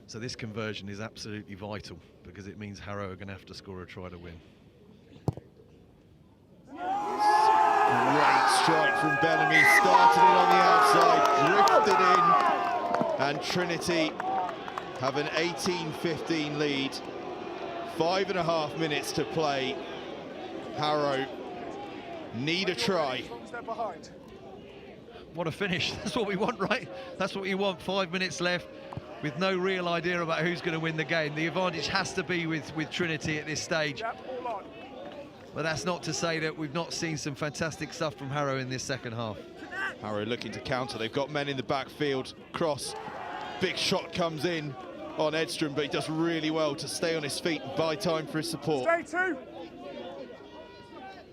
S7: So this conversion is absolutely vital, because it means Harrow are going to have to score a try to win.
S6: Great strike from Bellamy, started it on the outside, drifted in, and Trinity have an 18-15 lead. 5.5 minutes to play. Harrow need a try.
S7: What a finish. That's what we want, right? That's what you want. 5 minutes left with no real idea about who's going to win the game. The advantage has to be with Trinity at this stage. But that's not to say that we've not seen some fantastic stuff from Harrow in this second half.
S6: Harrow looking to counter. They've got men in the backfield. Cross. Big shot comes in on Edstrom, but he does really well to stay on his feet and buy time for his support.
S4: Stay 2.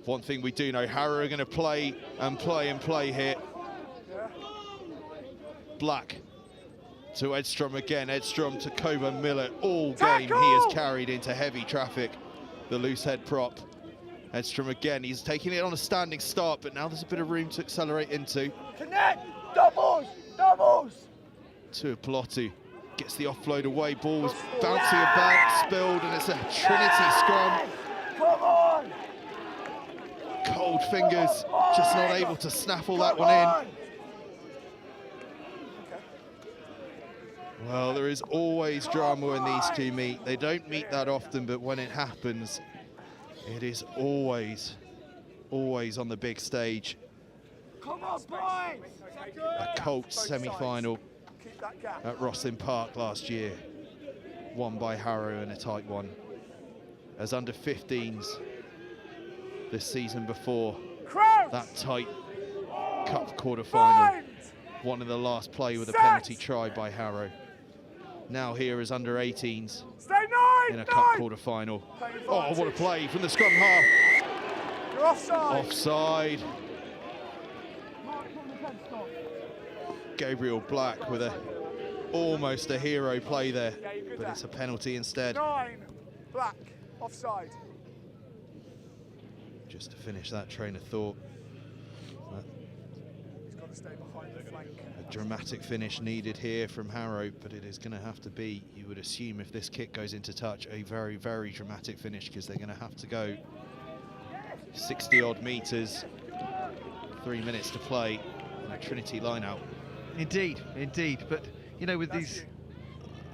S6: One thing we do know, Harrow are going to play and play here. Black to Edstrom again. Edstrom to Coburn Miller. All game he has carried into heavy traffic, the loose head prop. Edstrom again, he's taking it on a standing start, but now there's a bit of room to accelerate into.
S4: Connect! Doubles!
S6: Tuipulotu gets the offload away, ball was bouncing about, spilled, and it's a Trinity scrum.
S4: Come on!
S6: Cold fingers, just not able to snaffle that one in. Well, there is always drama when these two meet. They don't meet that often, but when it happens, it is always on the big stage.
S4: Come on, boys!
S6: A Colts semi-final at Rosslyn Park last year, won by Harrow in a tight one. As under 15s this season before, that tight cup quarter-final, one in the last play with a penalty try by Harrow. Now here as under 18s in a cup quarter-final. Oh, what a play from the scrum half.
S4: You're offside.
S6: Offside. Gabriel Black with almost a hero play there, but it's a penalty instead.
S4: 9, Black, offside.
S6: Just to finish that train of thought.
S4: He's got to stay behind the flank.
S6: A dramatic finish needed here from Harrow, but it is going to have to be, you would assume, if this kick goes into touch, a very, very dramatic finish, because they're going to have to go 60-odd metres, 3 minutes to play, and a Trinity line-out.
S7: Indeed, indeed. But you know, with these,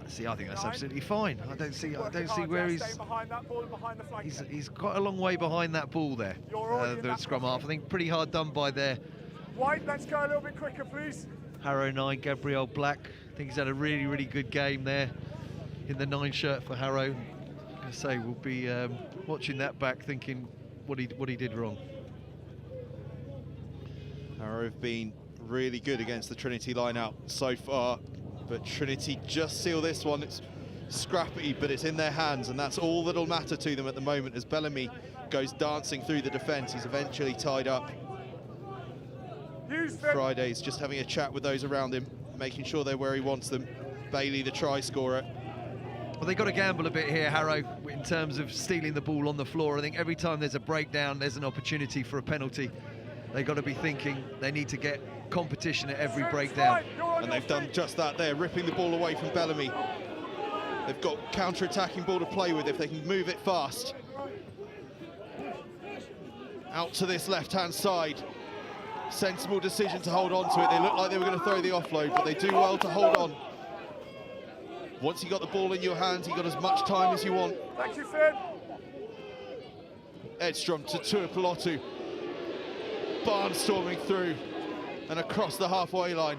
S7: see, I think that's absolutely fine. I don't see where he's got a long way behind that ball there. The scrum half, I think, pretty hard done by there.
S4: White, let's go a little bit quicker, please.
S7: Harrow 9, Gabriel Black. I think he's had a really, really good game there in the 9 shirt for Harrow. I say we'll be watching that back, thinking what he did wrong.
S6: Harrow have been really good against the Trinity line-out so far, but Trinity just seal this one. It's scrappy, but it's in their hands, and that's all that'll matter to them at the moment as Bellamy goes dancing through the defence. He's eventually tied up. Friday's just having a chat with those around him, making sure they're where he wants them. Bailey, the try scorer.
S7: Well, they've got to gamble a bit here, Harrow, in terms of stealing the ball on the floor. I think every time there's a breakdown, there's an opportunity for a penalty. They've got to be thinking they need to get competition at every breakdown.
S6: And they've done just that there, ripping the ball away from Bellamy. They've got counter-attacking ball to play with if they can move it fast. Out to this left-hand side. Sensible decision to hold on to it. They looked like they were going to throw the offload, but they do well to hold on. Once you got the ball in your hands, you got as much time as you want.
S4: Thank you, Finn.
S6: Edstrom to Tuipulotu. Barnstorming through and across the halfway line.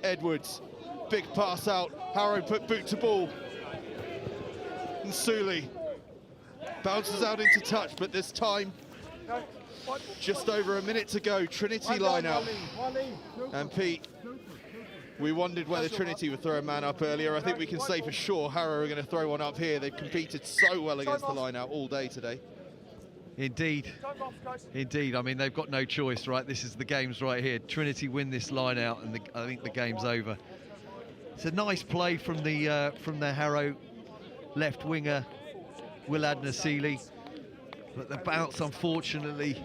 S6: Edwards, big pass out. Harrow put boot to ball. And Sully bounces out into touch, but this time, just over a minute to go. Trinity line out. And Pete, we wondered whether Trinity would throw a man up earlier. I think we can say for sure Harrow are going to throw one up here. They've competed so well against the line out all day today.
S7: Indeed, indeed. I mean, they've got no choice, right? This is the game's right here. Trinity win this line out, and I think the game's over. It's a nice play from the Harrow left winger, Willad Nasili, but the bounce unfortunately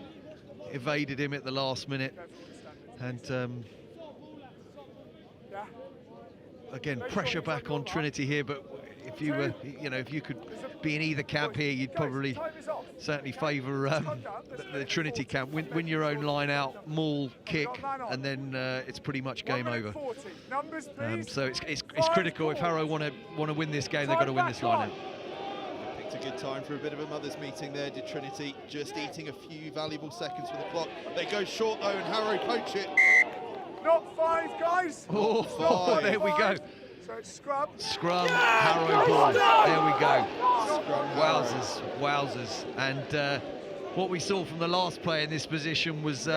S7: evaded him at the last minute, and again, pressure back on Trinity here. But if you were, if you could be in either camp here, you'd probably certainly favour the Trinity camp. Win your own line out, maul, kick, and then it's pretty much game over. So it's critical. If Harrow want to win this game, they've got to win this line out.
S6: Picked a good time for a bit of a mother's meeting there, did Trinity, just eating a few valuable seconds for the clock. They go short though, and Harrow poach it.
S4: Not 5, guys.
S7: Oh, 5. There we go.
S4: So it's scrum.
S7: Scrum, Harrow ball. There we go. Wowzers, wowzers. And what we saw from the last player in this position was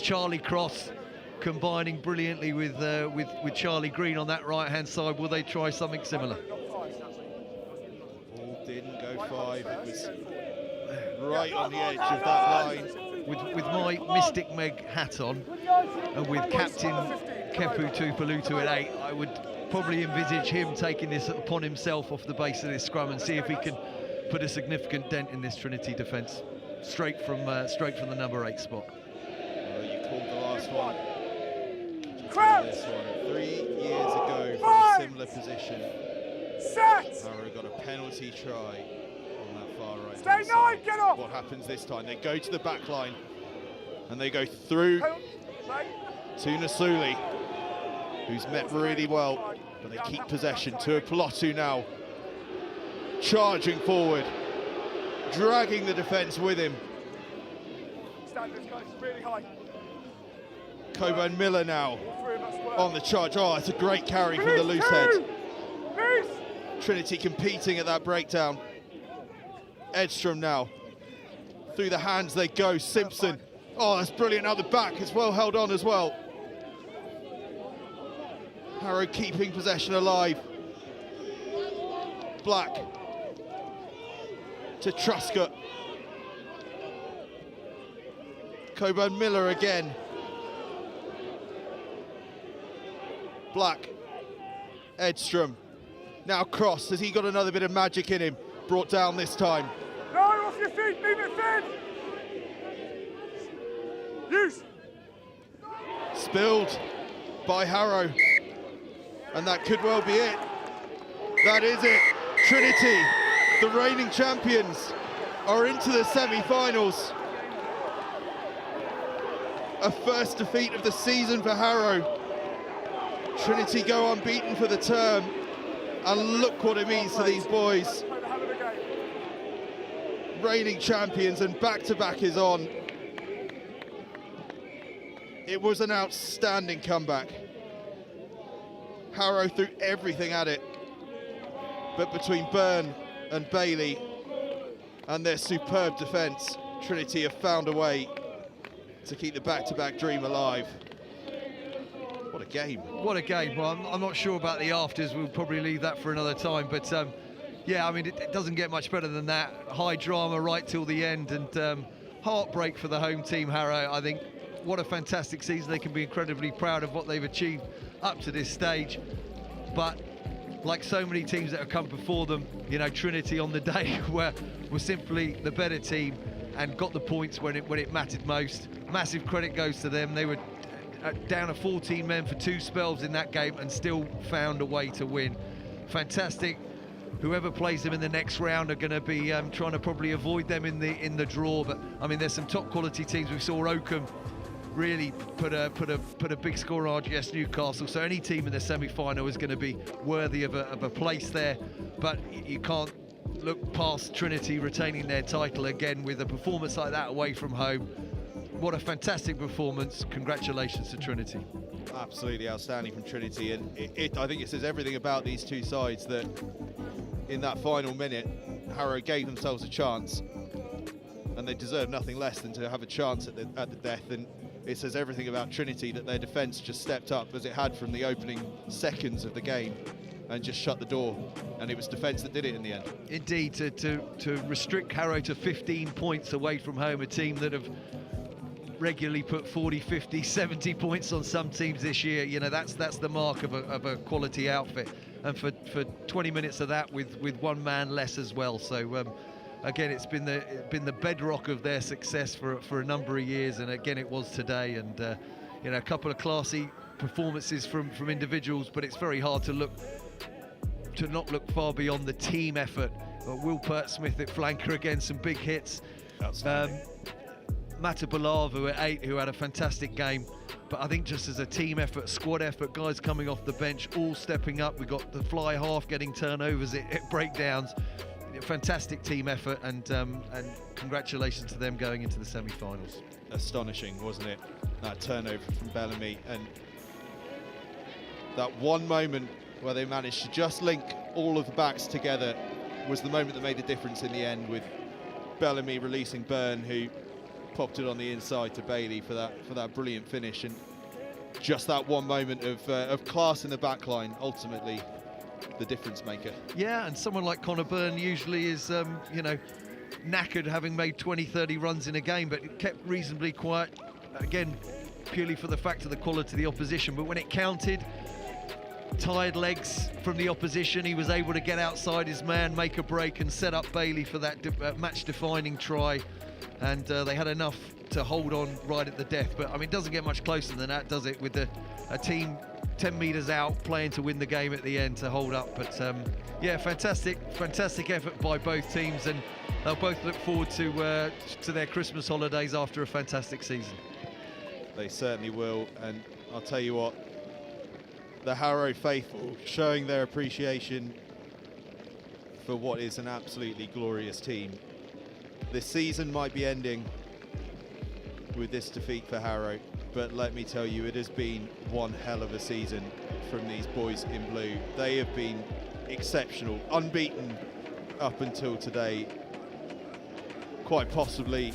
S7: Charlie Cross combining brilliantly with Charlie Green on that right-hand side. Will they try something similar?
S6: Ball didn't go 5. It was right on the edge of that line.
S7: With my Mystic Meg hat on, and with Captain Kepu Tuipulotu at 8, I would probably envisage him taking this upon himself off the base of this scrum and see if he can put a significant dent in this Trinity defence, straight from the number 8 spot.
S6: pulled the last one.
S4: Crouch.
S6: This one 3 years ago from a similar position.
S4: Set.
S6: Harrow got a penalty try on that far right.
S4: Stay 9, get off.
S6: What happens this time? They go to the back line and they go through to Nasuli, who's met really well, but they keep possession to a Pelotu now. Charging forward, dragging the defence with him.
S4: Standards, guys, really high.
S6: Coburn Miller now
S4: All three of us work.
S6: on the charge. Oh, it's a great carry from the loose head. Trinity competing at that breakdown. Edstrom now. Through the hands they go, Simpson. Oh, that's brilliant out the back. It's well held on as well. Harrow keeping possession alive. Black to Truscott. Coburn Miller again. Black. Edstrom. Now cross. Has he got another bit of magic in him? Brought down this time.
S4: No, off your feet, leave it thin. Use.
S6: Spilled by Harrow. And that could well be it. That is it. Trinity, the reigning champions, are into the semi-finals. A first defeat of the season for Harrow. Trinity go unbeaten for the term. And look what it means to these boys. Reigning champions, and back-to-back is on. It was an outstanding comeback. Harrow threw everything at it. But between Byrne and Bailey and their superb defence, Trinity have found a way to keep the back-to-back dream alive. What a game.
S7: What a game. Well, I'm not sure about the afters. We'll probably leave that for another time. But yeah, I mean, it doesn't get much better than that. High drama right till the end, and heartbreak for the home team, Harrow. I think what a fantastic season. They can be incredibly proud of what they've achieved up to this stage. But like so many teams that have come before them, you know, Trinity on the day were simply the better team and got the points when it mattered most. Massive credit goes to them. They were down to 14 men for 2 spells in that game and still found a way to win. Fantastic. Whoever plays them in the next round are going to be trying to probably avoid them in the draw. But I mean, there's some top quality teams. We saw Oakham really put a big score on RGS Newcastle. So any team in the semi-final is going to be worthy of a place there. But you can't look past Trinity retaining their title again with a performance like that away from home. What a fantastic performance. Congratulations to Trinity.
S6: Absolutely outstanding from Trinity, and I think it says everything about these two sides that in that final minute, Harrow gave themselves a chance, and they deserve nothing less than to have a chance at the death. And it says everything about Trinity that their defence just stepped up as it had from the opening seconds of the game and just shut the door, and it was defence that did it in the end. Indeed,
S7: to restrict Harrow to 15 points away from home, a team that have regularly put 40, 50, 70 points on some teams this year. You know, that's the mark of a quality outfit, and for 20 minutes of that with one man less as well. So again, it's been the bedrock of their success for a number of years, and again it was today. And you know, a couple of classy performances from individuals, but it's very hard to not look far beyond the team effort. Will Pert-Smith at flanker again, some big hits. Matabalava at 8, who had a fantastic game. But I think just as a team effort, squad effort, guys coming off the bench, all stepping up. We got the fly half getting turnovers at breakdowns. Fantastic team effort, and congratulations to them going into the semi-finals.
S6: Astonishing, wasn't it? That turnover from Bellamy, and that one moment where they managed to just link all of the backs together was the moment that made the difference in the end, with Bellamy releasing Byrne, who popped it on the inside to Bailey for that brilliant finish. And just that one moment of class in the back line, ultimately the difference maker.
S7: Yeah, and someone like Connor Byrne usually is you know, knackered having made 20-30 runs in a game, but kept reasonably quiet, again purely for the fact of the quality of the opposition. But when it counted, tired legs from the opposition, he was able to get outside his man, make a break and set up Bailey for that match defining try. and they had enough to hold on right at the death. But I mean, it doesn't get much closer than that, does it? With a team 10 metres out playing to win the game at the end to hold up. But yeah, fantastic effort by both teams, and they'll both look forward to their Christmas holidays after a fantastic season.
S6: They certainly will, and I'll tell you what, the Harrow faithful showing their appreciation for what is an absolutely glorious team. The season might be ending with this defeat for Harrow, but let me tell you, it has been one hell of a season from these boys in blue. They have been exceptional, unbeaten up until today. Quite possibly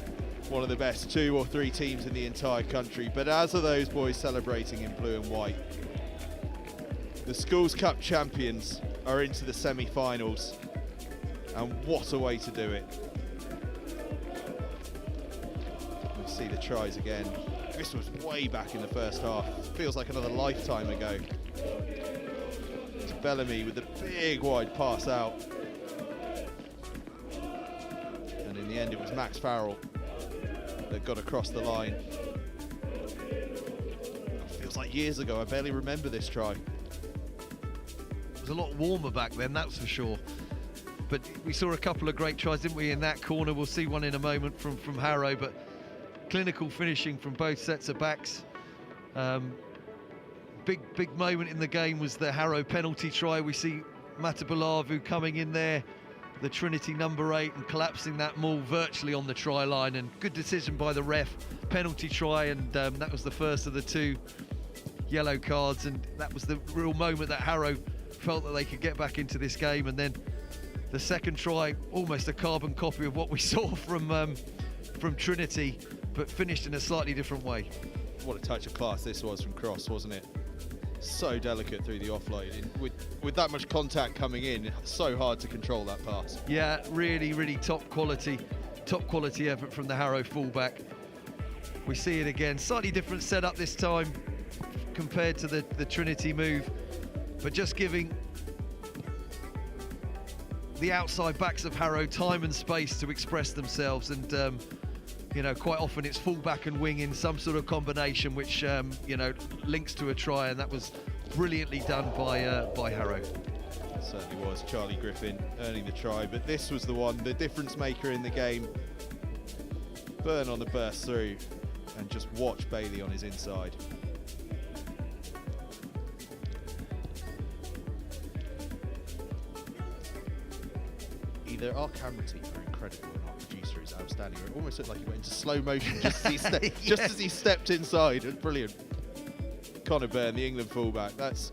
S6: one of the best 2 or 3 teams in the entire country, but as are those boys celebrating in blue and white. The Schools Cup champions are into the semi-finals, and what a way to do it. We see the tries again. This was way back in the first half. Feels like another lifetime ago. It's Bellamy with the big wide pass out. And in the end, it was Max Farrell that got across the line. It feels like years ago. I barely remember this try.
S7: It was a lot warmer back then, that's for sure. But we saw a couple of great tries, didn't we, in that corner? We'll see one in a moment from Harrow, but clinical finishing from both sets of backs. Big moment in the game was the Harrow penalty try. We see Matabalavu coming in there, the Trinity number 8, and collapsing that maul virtually on the try line, and good decision by the ref. Penalty try, and that was the first of the 2 yellow cards, and that was the real moment that Harrow felt that they could get back into this game. And then the second try, almost a carbon copy of what we saw from Trinity, but finished in a slightly different way.
S6: What a touch of class this was from Cross, wasn't it? So delicate through the offload. With that much contact coming in, so hard to control that pass.
S7: Yeah, really top quality effort from the Harrow fullback. We see it again, slightly different setup this time compared to the Trinity move, but just giving the outside backs of Harrow time and space to express themselves, and you know, quite often it's fullback and wing in some sort of combination which you know, links to a try, and that was brilliantly done by Harrow.
S6: It certainly was. Charlie Griffin earning the try, but this was the one, the difference maker in the game. Burn on the burst through, and just watch Bailey on his inside. Either our camera team are incredible and our producer is outstanding, or it almost looked like he went into slow motion just as he stepped inside. It was brilliant. Connor Byrne, the England fullback, that's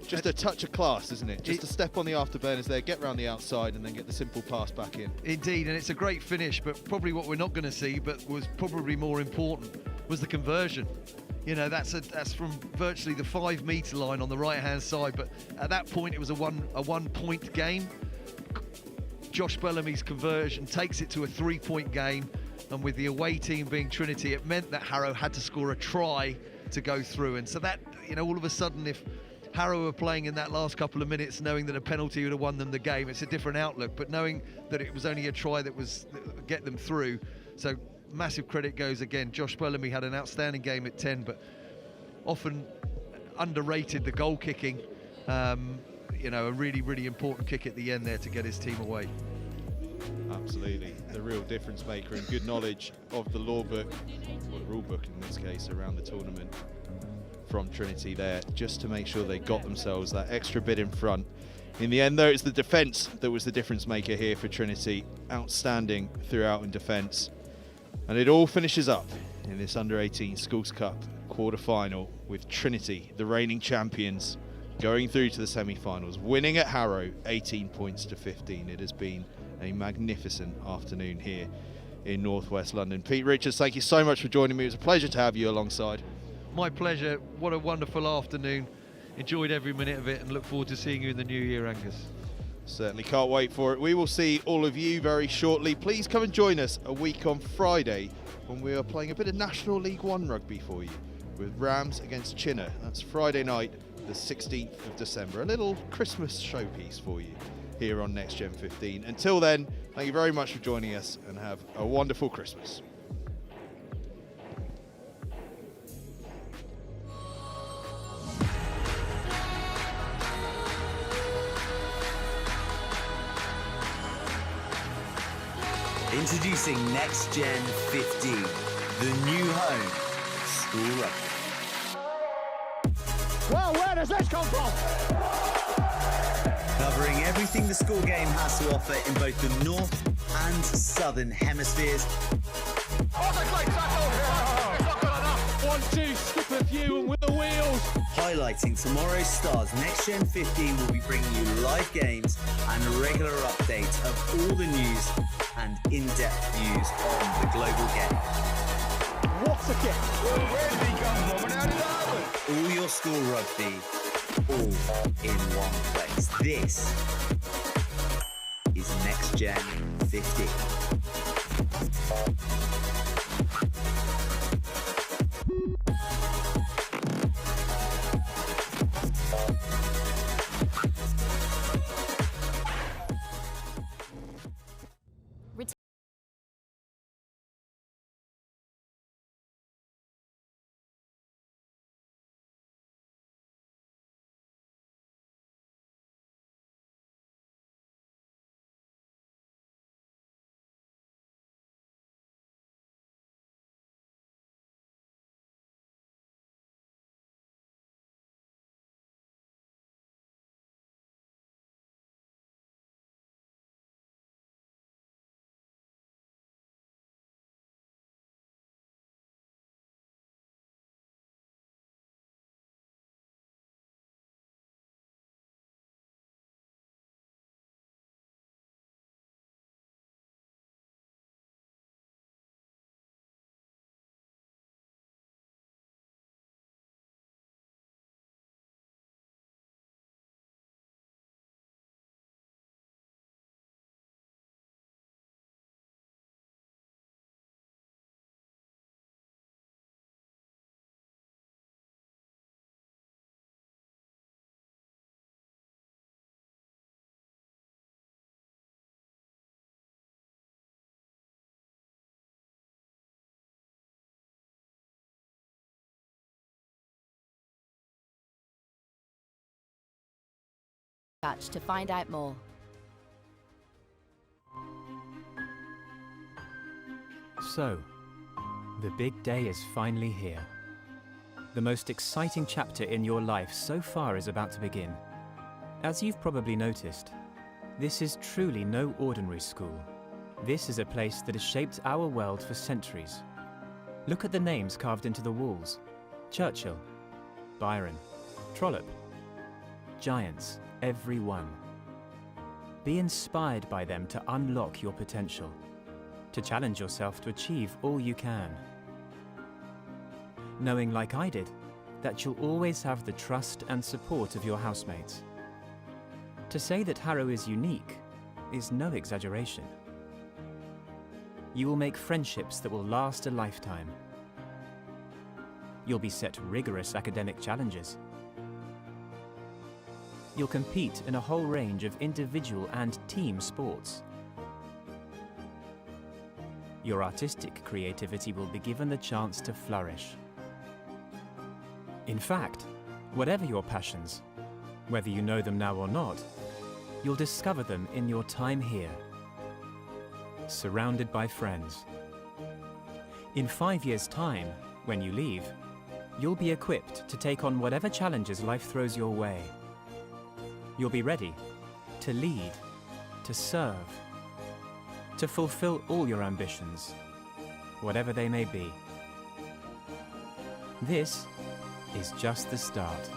S6: just a touch of class, isn't it? Just to step on the afterburners there, get round the outside, and then get the simple pass back in.
S7: Indeed, and it's a great finish, but probably what we're not going to see, but was probably more important, was the conversion. You know, that's from virtually the 5 metre line on the right-hand side, but at that point it was a one-point game. Josh Bellamy's conversion takes it to a 3-point game, and with the away team being Trinity, it meant that Harrow had to score a try to go through. And so that, you know, all of a sudden, if Harrow were playing in that last couple of minutes knowing that a penalty would have won them the game, it's a different outlook. But knowing that it was only a try that was get them through, so massive credit goes again. Josh Bellamy had an outstanding game at 10, but often underrated the goal kicking. You know, a really important kick at the end there to get his team away.
S6: Absolutely, the real difference maker, and good knowledge of the law book, or the rule book in this case, around the tournament from Trinity there, just to make sure they got themselves that extra bit in front. In the end, though, it's the defence that was the difference maker here for Trinity. Outstanding throughout in defence. And it all finishes up in this Under-18 Schools Cup quarter-final with Trinity, the reigning champions, going through to the semi-finals, winning at Harrow 18 points to 15. It has been a magnificent afternoon here in northwest London. Pete Richards, thank you so much for joining me. It was a pleasure to have you alongside.
S7: My pleasure. What a wonderful afternoon. Enjoyed every minute of it, and look forward to seeing you in the new year, Angus.
S6: Certainly can't wait for it. We will see all of you very shortly. Please come and join us a week on Friday when we are playing a bit of National League One rugby for you with Rams against Chinner. That's Friday night, the 16th of December. A little Christmas showpiece for you. here on Next Gen 15. Until then, thank you very much for joining us and have a wonderful Christmas.
S3: Introducing Next Gen 15, the new home of school rugby.
S5: Well, where does this come from?
S3: Covering everything the school game has to offer in both the north and southern hemispheres.
S5: Oh, the great tackle! It's not good enough. 1-2, skip a few and with the wheels.
S3: Highlighting tomorrow's stars, Next Gen 15 will be bringing you live games and a regular update of all the news and in-depth views on the global game.
S5: What's a kick? Well, where did he come from and how did that happen?
S3: All your school rugby, all in one place. This is Next Gen 15.
S1: To find out more.
S2: So, the big day is finally here. The most exciting chapter in your life so far is about to begin. As you've probably noticed, this is truly no ordinary school. This is a place that has shaped our world for centuries. Look at the names carved into the walls. Churchill, Byron, Trollope. Giants, every one. Be inspired by them to unlock your potential, to challenge yourself to achieve all you can. Knowing, like I did, that you'll always have the trust and support of your housemates. To say that Harrow is unique is no exaggeration. You will make friendships that will last a lifetime. You'll be set rigorous academic challenges. You'll compete in a whole range of individual and team sports. Your artistic creativity will be given the chance to flourish. In fact, whatever your passions, whether you know them now or not, you'll discover them in your time here, surrounded by friends. In 5 years' time, when you leave, you'll be equipped to take on whatever challenges life throws your way. You'll be ready to lead, to serve, to fulfill all your ambitions, whatever they may be. This is just the start.